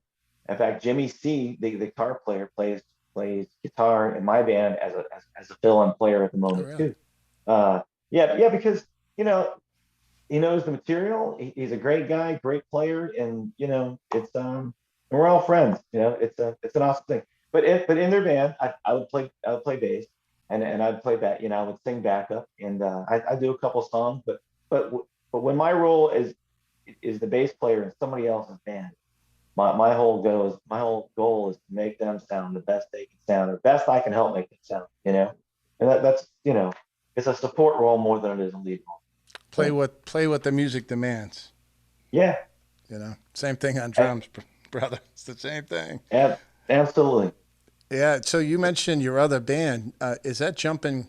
in fact, Jimmy C, the guitar player, plays guitar in my band as a fill-in player at the Oh, moment really? too. Uh, yeah, because you know he knows the material. He's a great guy, great player, and we're all friends. It's an awesome thing. But in their band, I would play bass, and I'd play back. I would sing backup, and I do a couple songs. But but when my role is the bass player in somebody else's band, my whole goal is to make them sound the best they can sound, or best I can help make them sound. And that's it's a support role more than it is a lead role. So Play what the music demands. yeah, You know, same thing on drums, brother. It's the same thing. ab- absolutely. Yeah. So you mentioned your other band. Is that jumping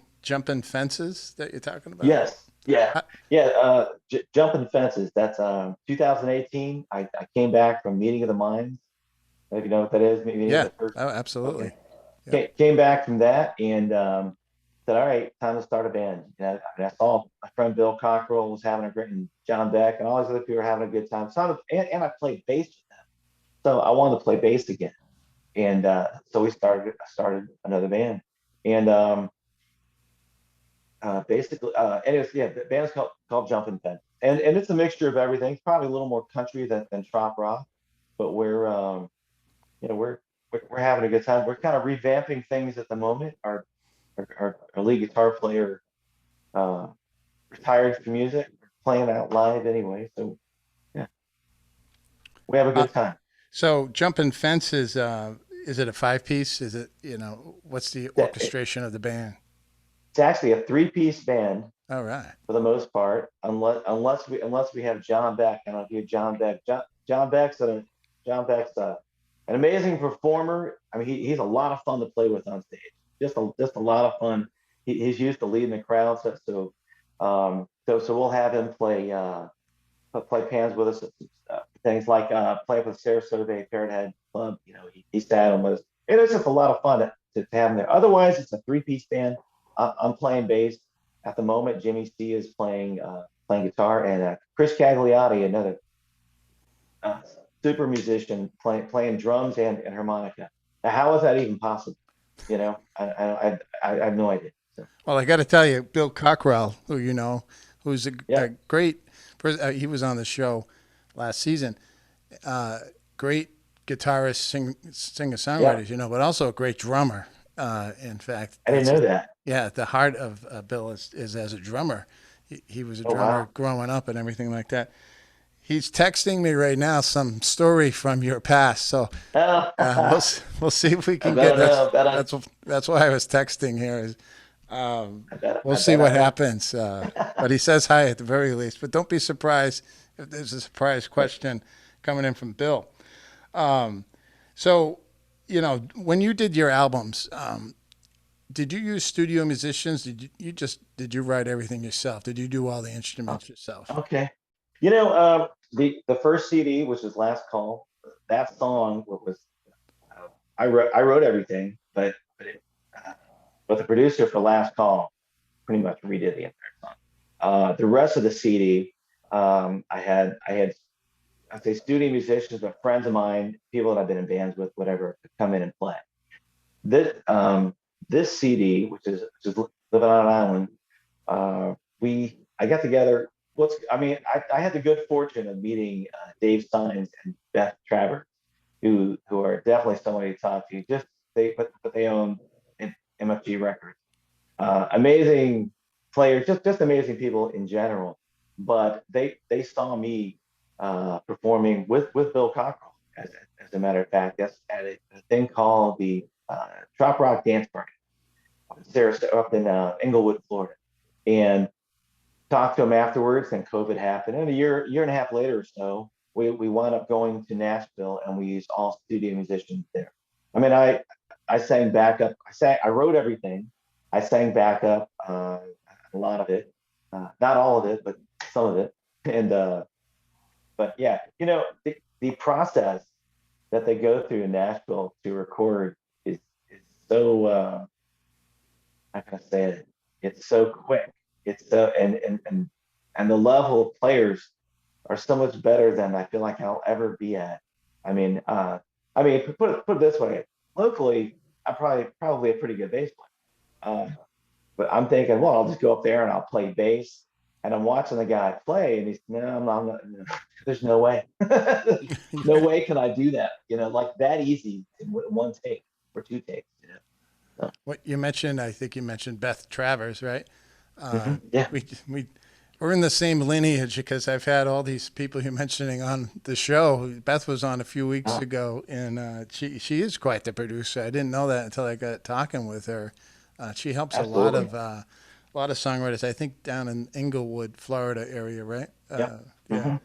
fences that you're talking about? Yes. Yeah. Uh, Yeah. Jumping fences. That's 2018. I came back from Meeting of the Minds. If you know what that is, Meeting of yeah. the First. Oh, Okay. absolutely. Yep. Came back from that and said, all right, time to start a band. I saw my friend Bill Cockrell was having a great, and John Beck, and all these other people were having a good time. So and I played bass with them. So I wanted to play bass again. And so I started another band. And basically, anyways, yeah, the band's called Jumpin' Fence. And it's a mixture of everything. It's probably a little more country than Trop-Roc, but you know, we're having a good time. We're kind of revamping things at the moment. Our lead guitar player uh, retired from music, playing out live anyway. So yeah, we have a Uh, good time. so jumping fences. Is it a five piece? Is it what's the It's orchestration of the band? actually a three-piece band All right. for the most part, unless we have John Beck. I don't know if you have John Beck. John Beck's an amazing performer. I mean, he's a lot of fun to play with on stage. Just a lot of fun. He's used to leading the crowd, so we'll have him play pans with us. Things like play with Sarasota Bay Parrot Head Club. You know, he sat on with us. And it's just a lot of fun to have him there. Otherwise, it's a three-piece band. I'm playing bass at the moment. Jimmy C is playing guitar, and Chris Cagliotti, another uh, super musician, playing drums and harmonica. Now, how is that even possible? You know, I have no idea. So Well, I got to tell you, Bill Cockrell, who you know, who's yeah, a great. He was on the show last season. Great guitarist, singer yeah, songwriters, but also a great drummer. In fact, I didn't know that. yeah, the heart of Bill is as a drummer. He was a Oh wow. drummer growing up and everything like that. He's texting me right now some story from your past, so Oh, we'll see if we I can get better know. that's why I was texting here. We'll I see bet what I know. happens. But he says hi at the very least. But don't be surprised if there's a surprise question coming in from Bill. Um, so, when you did your albums, did you use studio musicians? Did you write everything yourself? Did you do all the Oh, instruments yourself? okay. The first CD, which was Last Call, that song was I wrote everything, uh, but the producer for Last Call pretty much redid the entire song. The rest of the CD, I had I'd say studio musicians, but friends of mine, people that I've been in bands with, whatever, to come in and play. This CD, which is Living on an Island, we I got together. I had the good fortune of meeting Dave Steins and Beth Travers, who are definitely somebody to talk to. But they own MFG Records. Amazing players, just amazing people in general. But they saw me performing with Bill Cockrell, as a matter of fact. That's at a thing called the Trop-Roc Dance Party up in Inglewood, Florida, and talked to him afterwards. And COVID happened, and a year and a half later or so, we wound up going to Nashville, and we used all studio musicians there. I mean, I sang backup. I wrote everything. I sang backup, a lot of it, not all of it, but some of it. And but yeah, the process that they go through in Nashville to record is so how can I say it? It's so quick. It's so and the level of players are so much better than I feel like I'll ever be at. I mean, put it this way. Locally, I'm probably a pretty good bass player. But I'm thinking, well, I'll just go up there and I'll play bass. And I'm watching the guy play, and he's no, I'm not. No, there's no way. No way can I do that. Like that easy in one take or two takes. So, What you mentioned, I think you mentioned Beth Travers, right? yeah. We we're in the same lineage because I've had all these people you're mentioning on the show. Beth was on a few weeks Uh, ago, and she is quite the producer. I didn't know that until I got talking with her. She helps Absolutely. a lot of songwriters. I think down in Inglewood, Florida area, right? Yep. Yeah. Hmm.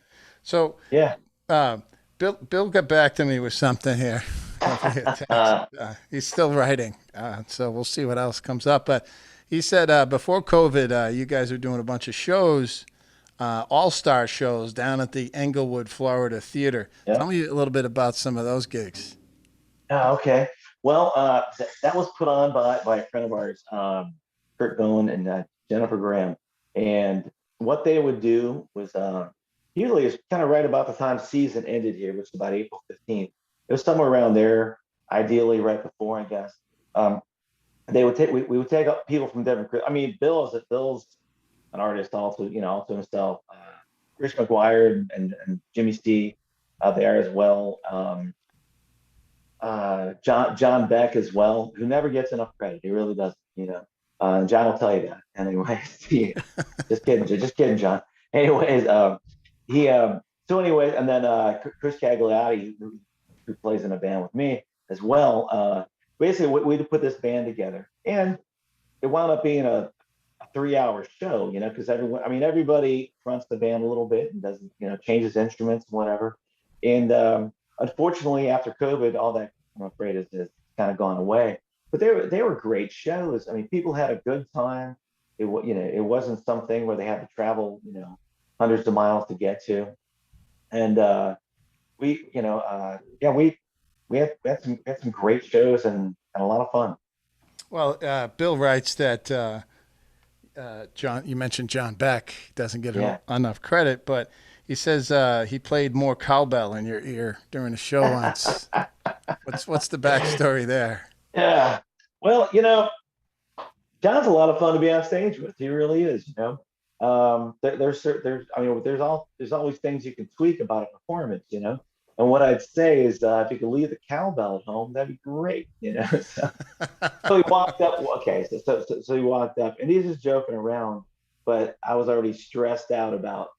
So Yeah. Uh, Bill got back to me with something here via text. He's still writing, so we'll see what else comes up. But he said before COVID, you guys are doing a bunch of shows, all-star shows down at the Englewood, Florida Theater. Yeah. Tell me a little bit about some of those gigs. Okay. Well, that was put on by a friend of ours, Kurt Bowen and Jennifer Graham. And what they would do was usually it's kind of right about the time season ended here, which is about April 15th. It was somewhere around there, ideally right before, I guess. Um, they would take we would take up people from different. I mean, Bill's an artist also, also himself. Rich McGuire and Jimmy C there as well. John Beck as well, who never gets enough credit. He really doesn't. John will tell you that. Anyways, just kidding, John. Anyways, he so anyway, and then Chris Cagliotti, who plays in a band with me as well. Basically, we put this band together, and it wound up being a 3 hour show. Because everybody fronts the band a little bit and does changes instruments and whatever. And unfortunately, after COVID, all that I'm afraid is kind of gone away. But they were great shows. I mean, people had a good time. It wasn't something where they had to travel hundreds of miles to get to. And yeah, we had some great shows and a lot of fun. Well, Bill writes that John. You mentioned John Beck doesn't get Yeah. enough credit, but he says he played more cowbell in your ear during a show once. What's the backstory there? Yeah. Well, John's a lot of fun to be on stage with. He really is. There's always things you can tweak about a performance. And what I'd say is, if you could leave the cowbell at home, that'd be great. So he walked up. Okay, so he walked up, and he's just joking around, but I was already stressed out about,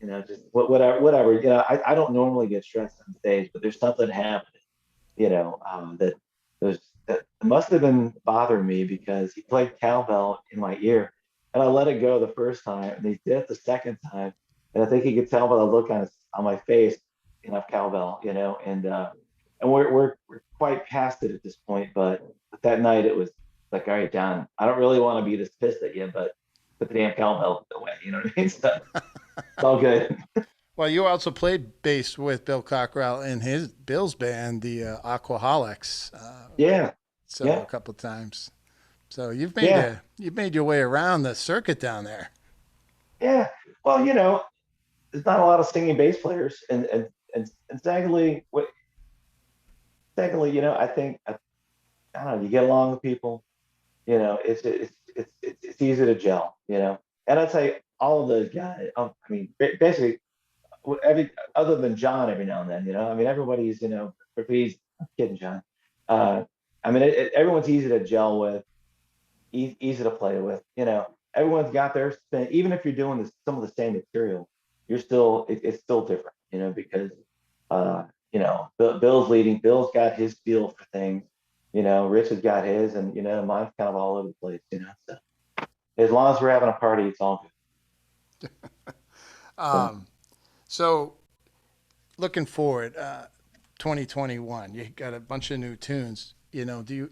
just whatever. I don't normally get stressed on stage, but there's something happening, that must have been bothering me because he played cowbell in my ear, and I let it go the first time, and he did it the second time, and I think he could tell by the look on my face, enough cowbell, and we're quite past it at this point, but that night it was like, all right, John, I don't really want to be this pissed at you, but put the damn cowbell away, you know what I mean? So it's all good. Well, you also played bass with Bill Cockrell in his Bill's band, the Aquaholics, Yeah, so a yeah, couple of times. So yeah, you've made your way around the circuit down there. yeah. Well, there's not a lot of singing bass players, and secondly, I think I don't know, you get along with people, it's easy to gel. And I'd say all of those guys, I mean, basically every other than John every now and then. I mean, everybody's, if he's I'm kidding, John. Uh, I mean, everyone's easy to gel with, easy to play with. Everyone's got their spin. Even if you're doing some of the same material, it's still different. Because uh, Bill's leading. Bill's got his feel for things. Rich has got his, and mine's kind of all over the place. So as long as we're having a party, it's all good. Um, so looking forward, 2021, you got a bunch of new tunes.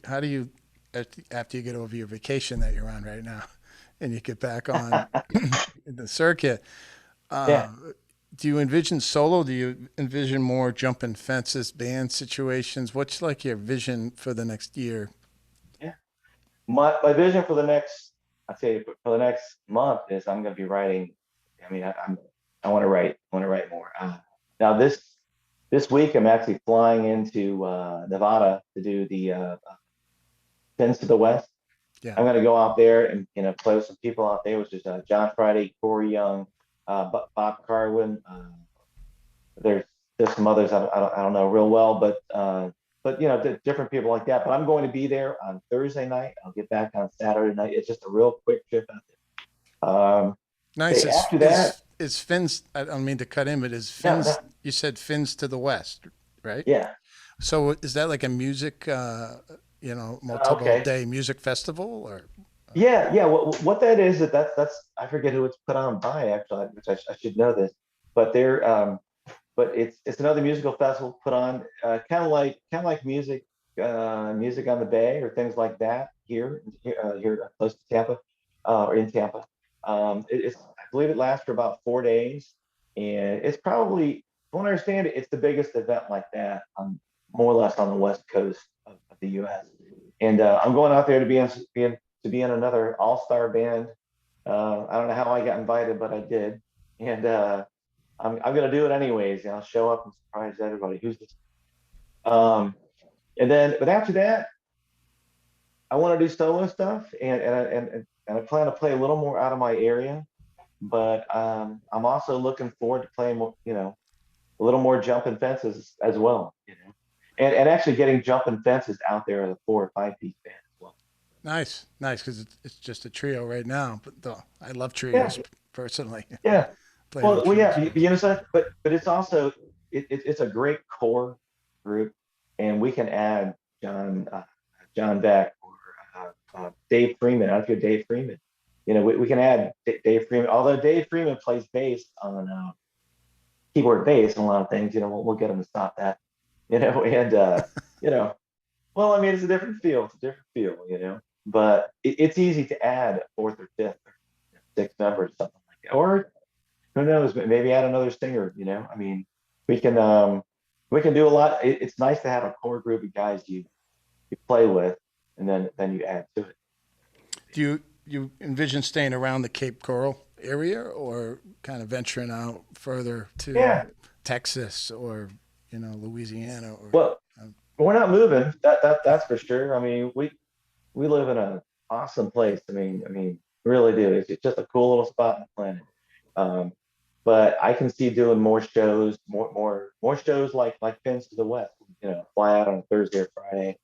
How do you, after you get over your vacation that you're on right now, and you get back on the circuit, Yeah. uh, do you envision solo? Do you envision more jumping fences, band situations? What's like your vision for the next year? Yeah. My vision for the next, I'd say for the next month is I'm going to be writing. I mean, I want to write more. Now this week I'm actually flying into Nevada to do the Pins to the West. Yeah, I'm going to go out there and play with some people out there, which is John Friday, Corey Young, Bob Carwin. There's there's some others I don't know real well, but different people like that. But I'm going to be there on Thursday night. I'll get back on Saturday night. It's just a real quick trip out there. nice. After that, Is Fins? I don't mean to cut in, but is no, no, Fins? You said Fins to the West, right? yeah, So is that like a music, multiple okay, day music festival or? yeah. What that is that's I forget who it's put on by actually, which I should know this, but but it's another musical festival put on, kind of like music on the Bay or things like that here close to Tampa, or in Tampa. I believe it lasts for about 4 days, and it's probably, from what I understand it, it's the biggest event like that, more or less on the west coast of the U.S. And I'm going out there to be in another all-star band. I don't know how I got invited, but I did, and I'm gonna do it anyways. And I'll show up and surprise everybody. Who's this? Um, but after that, I want to do solo stuff, and I plan to play a little more out of my area. But I'm also looking forward to playing more, a little more jumping fences as well, and actually getting jumping fences out there as a 4 or 5 piece band as well. Nice, nice, because it's just a trio right now. But though I love Yeah, trios personally, yeah. playing with Well, trios. yeah, you understand, but it's also it's a great core group, and we can add John Beck or Dave Freeman. I don't know if you're Dave Freeman. We can add Dave Freeman. Although Dave Freeman plays bass on keyboard bass and a lot of things, we'll get him to stop that. And you know, well, I mean, it's a different feel. It's a different feel. But it's easy to add a fourth or fifth or sixth member or something like that. Or who knows, maybe add another singer. I mean, we can um, we can do a lot. It's nice to have a core group of guys you play with, and then you add to it. Do you envision staying around the Cape Coral area, or kind of venturing out further to Yeah. Texas or Louisiana or Well, um, we're not moving. That's for sure. I mean, we live in an awesome place. I mean, really do. It's just a cool little spot on the planet. Um, but I can see doing more shows, more shows like Fins to the West. Fly out on Thursday or Friday.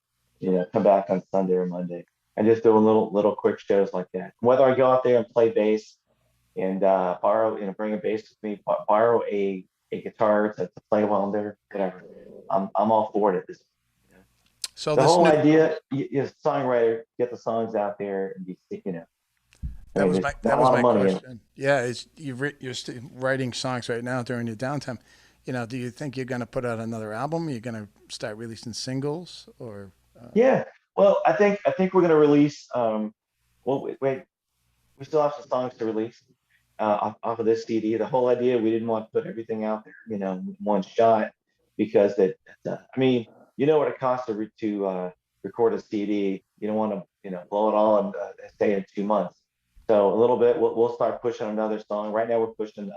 Come back on Sunday or Monday, and just doing little quick shows like that. Whether I go out there and play bass and bring a bass with me, borrow a guitar to play while I'm there, whatever. I'm all for it. so The this whole new idea, songwriter, get the songs out there and I that mean, was there's my not that a was lot of my money in it. question. Yeah, is you're writing songs right now during your downtime. Do you think you're going to put out another album? You're going to start releasing singles, or Yeah. Well, I think we're gonna release. Well, wait, we still have some songs to release off of this CD. The whole idea, we didn't want to put everything out there, in one shot, because I mean, you know what it costs to record a CD. You don't want to, blow it all and stay in 2 months. So a little bit, we'll start pushing another song. Right now, we're pushing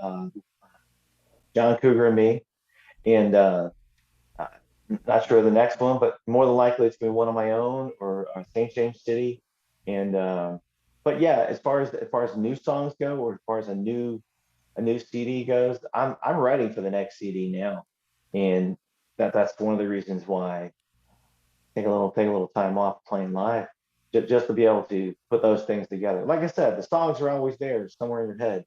John Cougar and Me, and uh, not sure of the next one, but more than likely it's gonna be one of my own or St. James City. And but yeah, as far as new songs go, or as far as a new CD goes, I'm writing for the next CD now, and that's one of the reasons why take a little time off playing live, just to be able to put those things together. Like I said, the songs are always there somewhere in your head.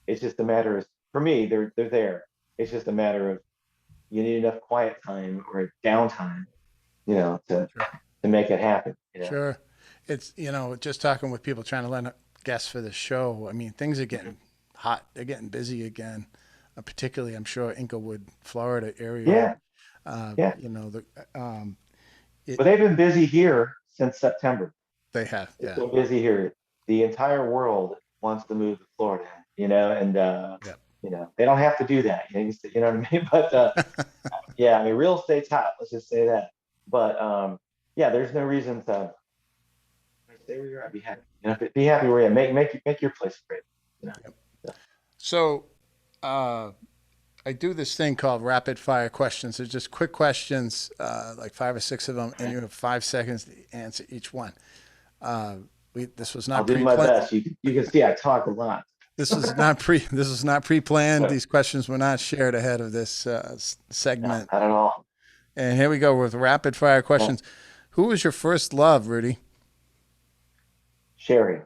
It's just a matter of, for me, they're there. It's just a matter of, you need enough quiet time or downtime, sure. to make it happen. Sure. It's, just talking with people trying to line up guests for the show. I mean, things are getting hot. They're getting busy again, particularly, I'm sure, Inglewood, Florida area. Yeah, yeah. The But it they've been busy here since September. they have, It's yeah, been busy here. The entire world wants to move to Florida, and yeah. they don't have to do that. You know what I mean? But yeah, I mean, real estate's hot. Let's just say that. But yeah, there's no reason to stay where you're at. Be happy. Be happy where you're at. Make your place great. You know. So, So, uh, I do this thing called rapid fire questions. They're just quick questions, like 5 or 6 of them, and okay. you have 5 seconds to answer each one. Uh, this was I'll not do my pre-planned. best. You can see I talk a lot. This was not pre-planned. No, These questions were not shared ahead of this segment. not at all. And here we go with rapid fire Yeah. questions. Who was your first love, Rudy? Sherry.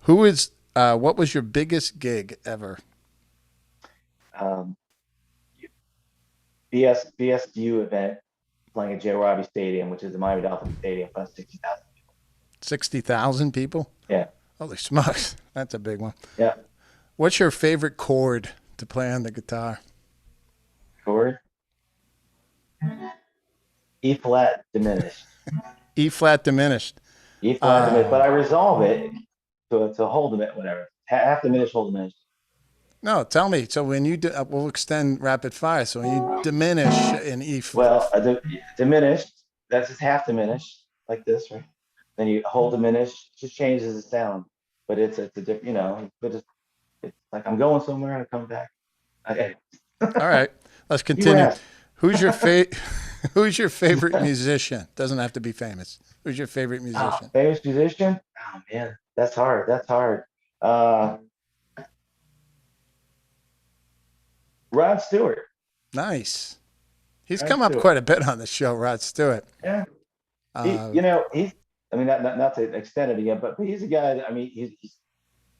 What was your biggest gig ever? Um, BSU event playing at Joe Robbie Stadium, which is the Miami Dolphins Stadium, plus 60,000. 60,000 people? Yeah, Holy smokes. That's a big one. yeah. What's your favorite chord to play on the guitar? chord, E flat diminished. E flat diminished. E flat diminished, but Uh, I resolve it to hold them at whatever. Half diminished, whole diminished. no, tell me. So when you we'll extend rapid fire. So when you diminish in E, Well, diminished, that's just half diminished, like this, right? Then you whole diminished, just changes the sound, but it's a different, but it's like I'm going somewhere and I come back. Okay, all right, let's you continue. asked. Who's your Who's your favorite musician? Doesn't have to be famous. Who's your favorite Oh, musician? famous musician? Oh man, that's hard. That's hard. Uh, Rod Stewart. Nice. He's Rod come up Stewart. quite a bit on the show, Rod Stewart. Yeah. Uh, He's. I mean, not to extend it again, but he's a guy. That, I mean, he's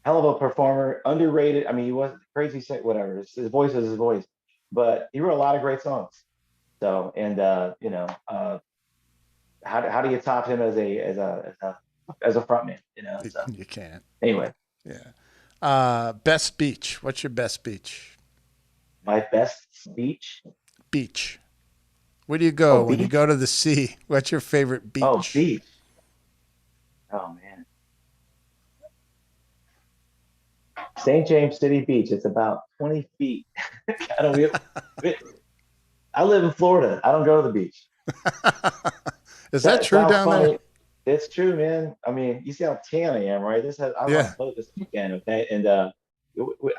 hell of a performer, underrated. I mean, he wasn't crazy, whatever. His voice is his voice, but he wrote a lot of great songs. So, and how do you top him as a frontman? So you can't. anyway, Yeah. Best speech. What's your best speech? my best speech. Beach. Where do you Oh, go when you beach. go to the sea? What's your favorite Oh, beach? beach. Oh man, St. James City Beach. It's about 20 feet. I don't. We, I live in Florida. I don't go to the beach. Is that That true sounds down there? funny. It's true, man. I mean, you see how tan I am, right? I was on Yeah. a boat this weekend, okay, and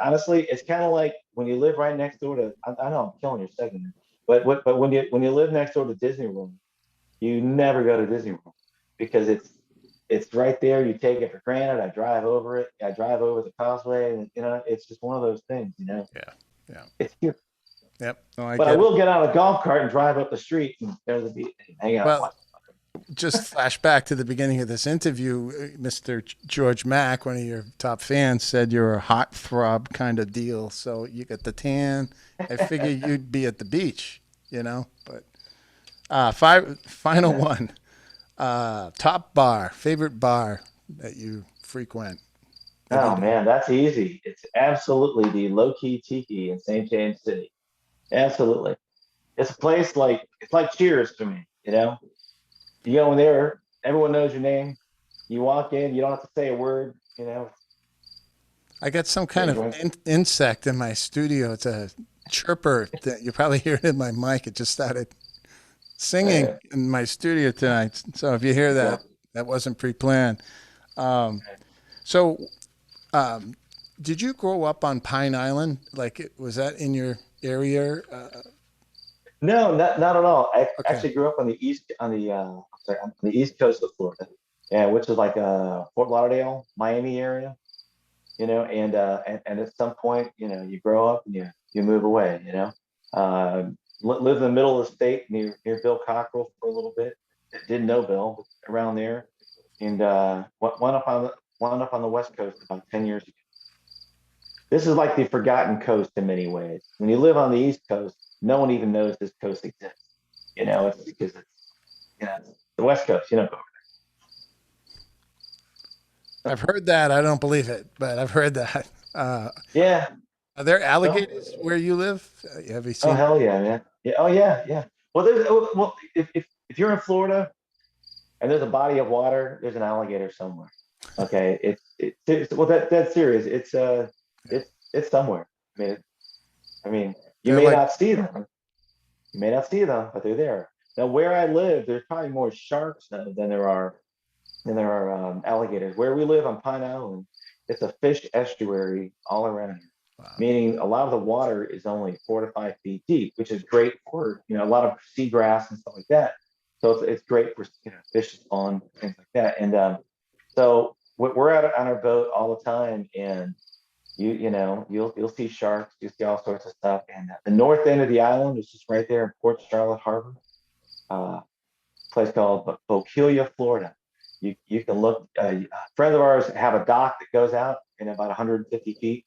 honestly, it's kind of like when you live right next door to. I know I'm killing your segment, but when you live next door to Disney World, you never go to Disney World because it's right there. You take it for granted. I drive over it. I drive over the causeway, and it's just one of those things. Yeah. Yeah. It's here. Yep. No, I But I get it. will get on a golf cart and drive up the street and go to the beach and hang out. Well, just flash back to the beginning of this interview. Mr. George Mack, one of your top fans, said you're a hot throb kind of deal. So you get the tan. I figure you'd be at the beach, But final one. Top bar, favorite bar that you frequent. Oh man, that's easy. It's absolutely the low key Tiki in St. James City. Absolutely, it's a place like it's like Cheers to me. You go in there, everyone knows your name. You walk in, you don't have to say a word. I got some Get kind a of drink. insect in my studio. It's a chirper that you probably hear it in my mic. It just started singing Uh, in my studio tonight. So if you hear yeah. that, that wasn't pre-planned. Um, so, um, did you grow up on Pine Island? Was that in your area? No, not at all. I Okay. actually grew up on the east coast of Florida, yeah, which is like Fort Lauderdale, Miami area. And at some point, you grow up and you move away. Lived in the middle of the state near Bill Cockrell for a little bit. Didn't know Bill, but around there, and went up on the West Coast about 10 years ago. This is like the forgotten coast in many ways. When you live on the East Coast, no one even knows this coast exists. It's because it's the West Coast. I've heard that. I don't believe it, but I've heard that. Uh, Yeah. are there Well, alligators where you live? Have you oh seen? hell yeah, man. Yeah. Oh yeah, yeah. Well, if you're in Florida and there's a body of water, there's an alligator somewhere. Okay. Well, that's serious. Yeah. It's somewhere. I mean, you They're may like, not see them. You may not see them, but they're there. Now, where I live, there's probably more sharks than there are alligators. Where we live on Pine Island, it's a fish estuary all around here, wow. meaning a lot of the water is only 4 to 5 feet deep, which is great for a lot of seagrass and stuff like that. So it's great for fish to spawn, things like that. And so we're out on our boat all the time, and you'll see sharks, you see all sorts of stuff. And the north end of the island is just right there in Port Charlotte Harbor. Uh, Place called Bokeelia, Florida. You can look. Friends of ours have a dock that goes out in about 150 feet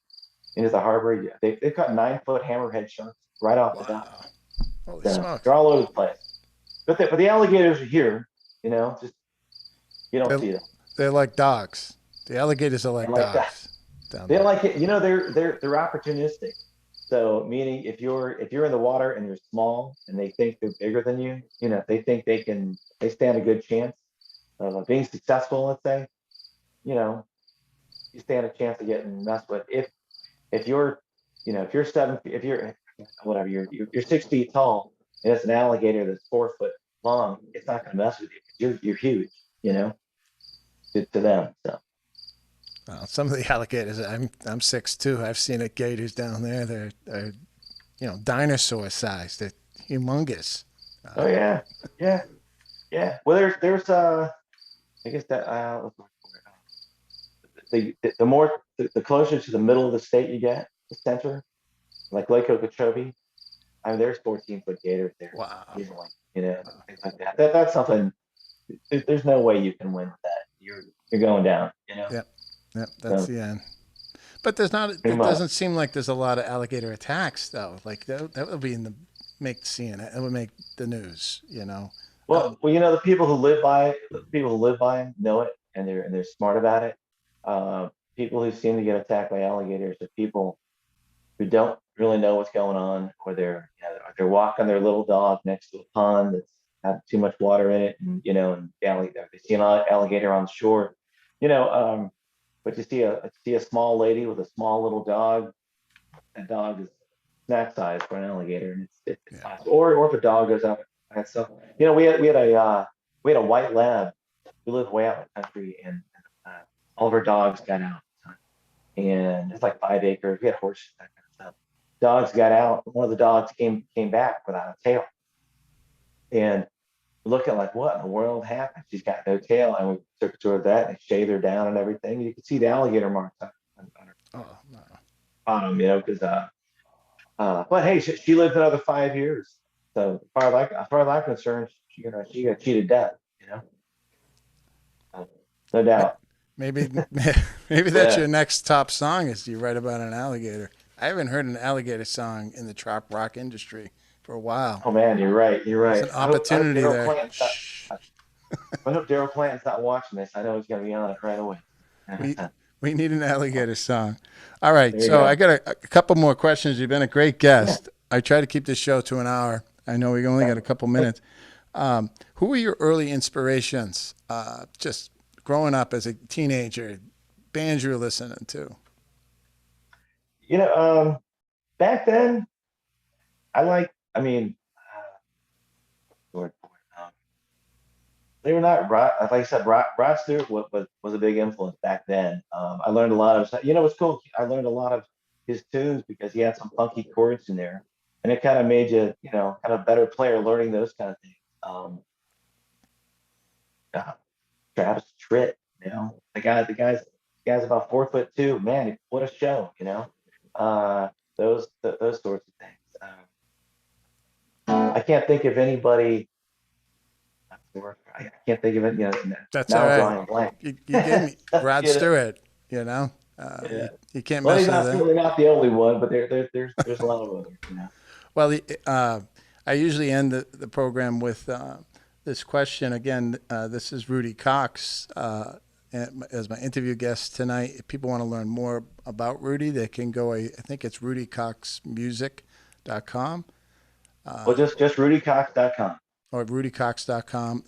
into the harbor. They've got 9 foot hammerhead sharks right off the dock. Wow. Holy So smokes. they're all over the place. But the alligators are here. Just you don't They're, see them. they're like dogs. The alligators are They like like that. dogs down They there. like it. They're opportunistic. So meaning if you're in the water and you're small and they think they're bigger than you, you know, they think they stand a good chance of being successful, let's say, you know, you stand a chance of getting messed with. If you're, you know, if you're 7 feet, if you're whatever, you're 6 feet tall and it's an alligator that's 4 foot long, it's not gonna mess with you. You're huge, you know, to them. So Well, some of the alligators, I'm 6'2". I've seen it gators down there. They're dinosaur sized. They're humongous. oh yeah, yeah, yeah. Well there's I guess that what's the word for it? The more the closer to the middle of the state you get, the center, like Lake Okeechobee, I mean, there's 14-foot gators there Wow. easily, you know, things like that. That's something. There's no way you can win with that. You're going down, you know. Yep. Yep. That's So the end. But there's not. pretty It much. doesn't seem like there's a lot of alligator attacks though. Like that would be in the make CNN. It would make the news. Well, you know, the people who live by 'em know it, and they're smart about it. People who seem to get attacked by alligators are people who don't really know what's going on, or they're walking their little dog next to a pond that's had too much water in it, and you know, and they see an alligator on the shore, you know. But you see a small lady with a small little dog. That dog is snack size for an alligator, and it's Yeah. fine. Or if a dog goes up, and so you know, we had a white lab. We live way out in the country, and all of our dogs got out, and it's like 5 acres. We had horses, that kind of stuff. Dogs got out. One of the dogs came back without a tail, and looking like, what in the world happened? She's got no tail, and we took her to a vet and shaved her down and everything. You could see the alligator marks on her Oh no. bottom, you know, because but hey, she lived another 5 years. So as far as I'm concerned, she got cheated death, you know, no doubt. Maybe maybe that's Yeah. your next top song is you write about an alligator. I haven't heard an alligator song in the Trop-Roc industry for a while. Oh man, you're right. You're There's right. an I hope opportunity Daryl there. Clanton's not. Shh. I hope Daryl Clanton's not watching this. I know he's gonna be on it right away. We we need an alligator song. All right, There you so I go. got a couple more questions. You've been a great Yeah. guest. I try to keep this show to an hour. I know we only got a couple minutes. Who were your early inspirations? Just growing up as a teenager, bands you were listening to. You know, back then, I mean, Lord, they were not Rod. Like I said, Rod Stewart was a big influence back then. I learned a lot of, you know, what's cool. I learned a lot of his tunes because he had some funky chords in there, and it kind of made you, you know, kind of a better player learning those kind of things. Uh, Travis Tritt, you know, the guy's about 4'2". Man, what a show, you know. Uh, those sorts of things. I can't think of anybody. I can't think of it. You know, That's all now I'm right. drawing a blank. You gave me Rod You know, Stewart. You know, yeah. you can't Well, he's mess with not that. certainly not the only one, but there's a lot of others. You know. Well, I usually end the program with this question. Again, this is Rudy Cox as my interview guest tonight. If people want to learn more about Rudy, they can go, I think it's rudycoxmusic.com Well, just rudycox.com. or rudycox.com.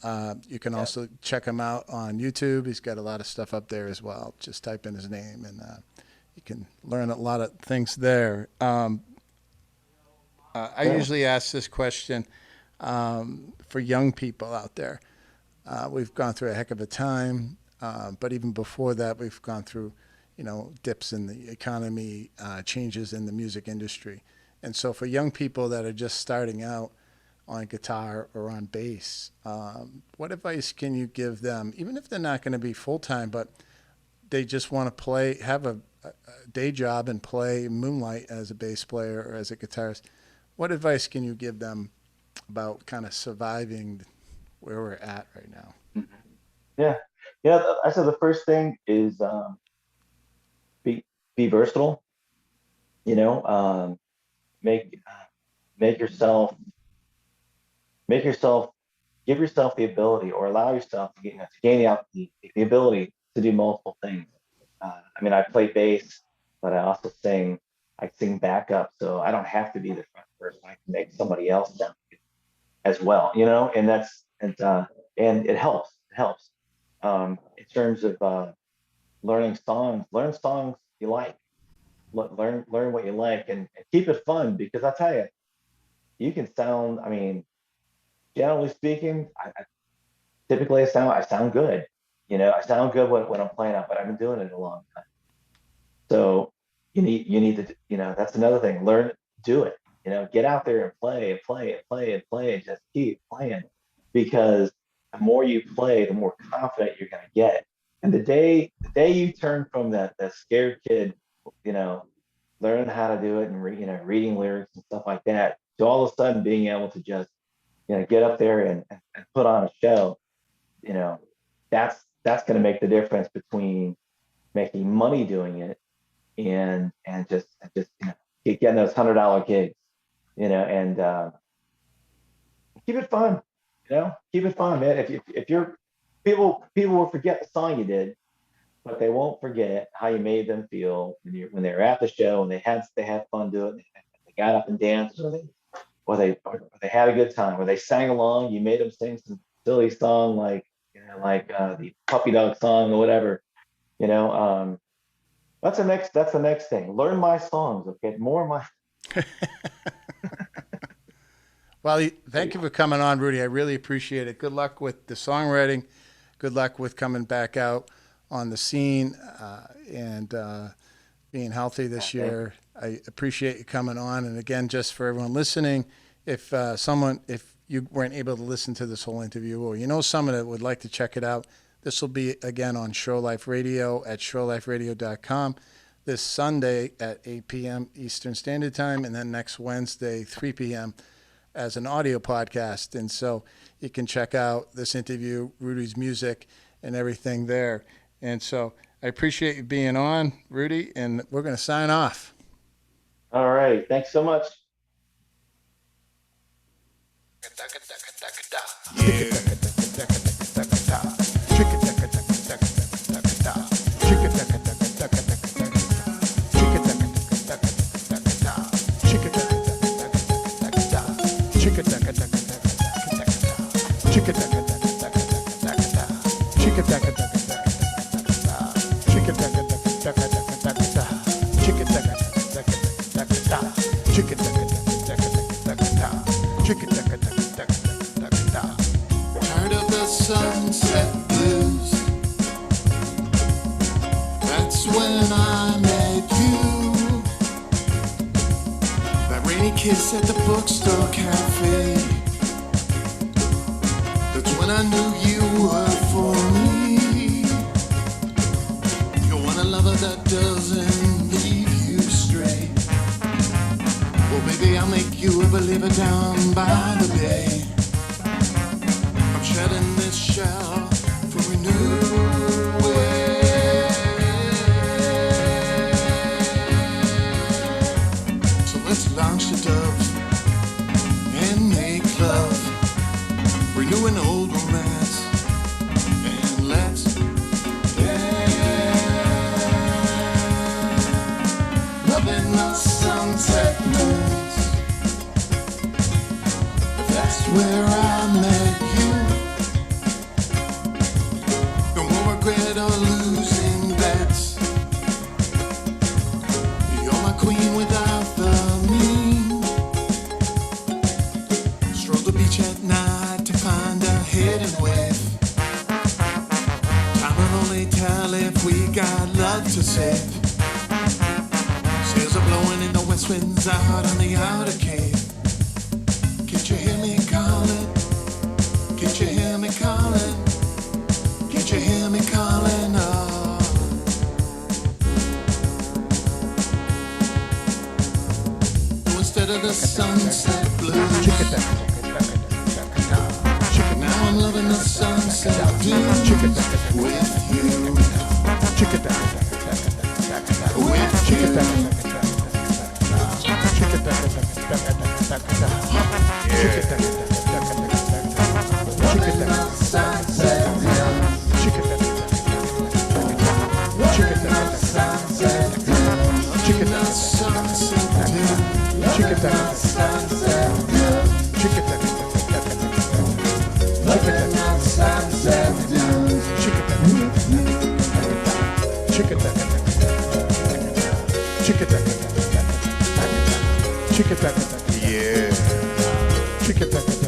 You can Yeah. also check him out on YouTube. He's got a lot of stuff up there as well. Just type in his name and you can learn a lot of things there. I Yeah. usually ask this question for young people out there. We've gone through a heck of a time, but even before that, we've gone through, dips in the economy, changes in the music industry. And so for young people that are just starting out on guitar or on bass, what advice can you give them, even if they're not going to be full-time, but they just want to play, have a day job and play moonlight as a bass player or as a guitarist? What advice can you give them about kind of surviving where we're at right now? Mhm. Yeah. Yeah. I said the first thing is be be versatile. You know, make make yourself make yourself give yourself the ability or allow yourself to gain the ability to do multiple things. I mean, I play bass, but I also sing. I sing backup, so I don't have to be the front person. I can make somebody else sound as well, you know, and and it helps. It helps in terms of learning songs. Learn songs you like. Learn what you like, and keep it fun because I tell you, you can sound. I mean, generally speaking, typically I sound good. You know, I sound good when I'm playing out, but I've been doing it a long time. So you need to, you know, that's another thing. Learn, do it. You know, get out there and play and play and play and play and just keep playing because the more you play, the more confident you're gonna get. And the day you turn from that scared kid, you know, learning how to do it and you know, reading lyrics and stuff like that, to all of a sudden being able to just, you know, get up there and put on a show, you know, that's going to make the difference between making money doing it and just you know, getting those $100 gigs, you know, and keep it fun, you know, keep it fun, man. If you're people will forget the song you did, but they won't forget how you made them feel when they were at the show and they had fun doing it. They got up and danced, or they had a good time, or they sang along. You made them sing some silly song like, you know, like the puppy dog song or whatever. You know, that's the next thing. Learn my songs, okay? More of my. Well, thank you for coming on, Rudy. I really appreciate it. Good luck with the songwriting. Good luck with coming back out on the scene and being healthy this year. I appreciate you coming on. And again, just for everyone listening, if you weren't able to listen to this whole interview, or you know someone that would like to check it out, this will be again on Show Life Radio at showliferadio.com this Sunday at 8 p.m. Eastern Standard Time, and then next Wednesday, 3 p.m. as an audio podcast. And so you can check out this interview, Rudy's music, and everything there. And so I appreciate you being on, Rudy, and we're going to sign off. All right. Thanks so much. Tired of the sunset blues. That's when I met you. That rainy kiss at the bookstore cafe. That's when I knew you were for me. You want a lover that doesn't leave you stray. Well, baby, I'll make you a believer down by the bay. I'm shedding this shell for a new way. So let's launch the dove and make love. Renew an old romance and let's dance. Loving the sunset moons. That's where I met you. No more regret or losing bets. You're my queen without the mean. Stroll the beach at night to find a hidden wave. Time will only tell if we got love to save. Sails are blowing in the west winds out on the outer cave. Can't you hear me calling? Can't you hear me calling? Can't you hear me calling? Oh. Instead of the sunset blues, now I'm loving the sunset blues with you. Sunset. Chicka-taka-taka-taka-taka-taka. Chicka-taka-taka. Yeah. Chicka-taka-taka.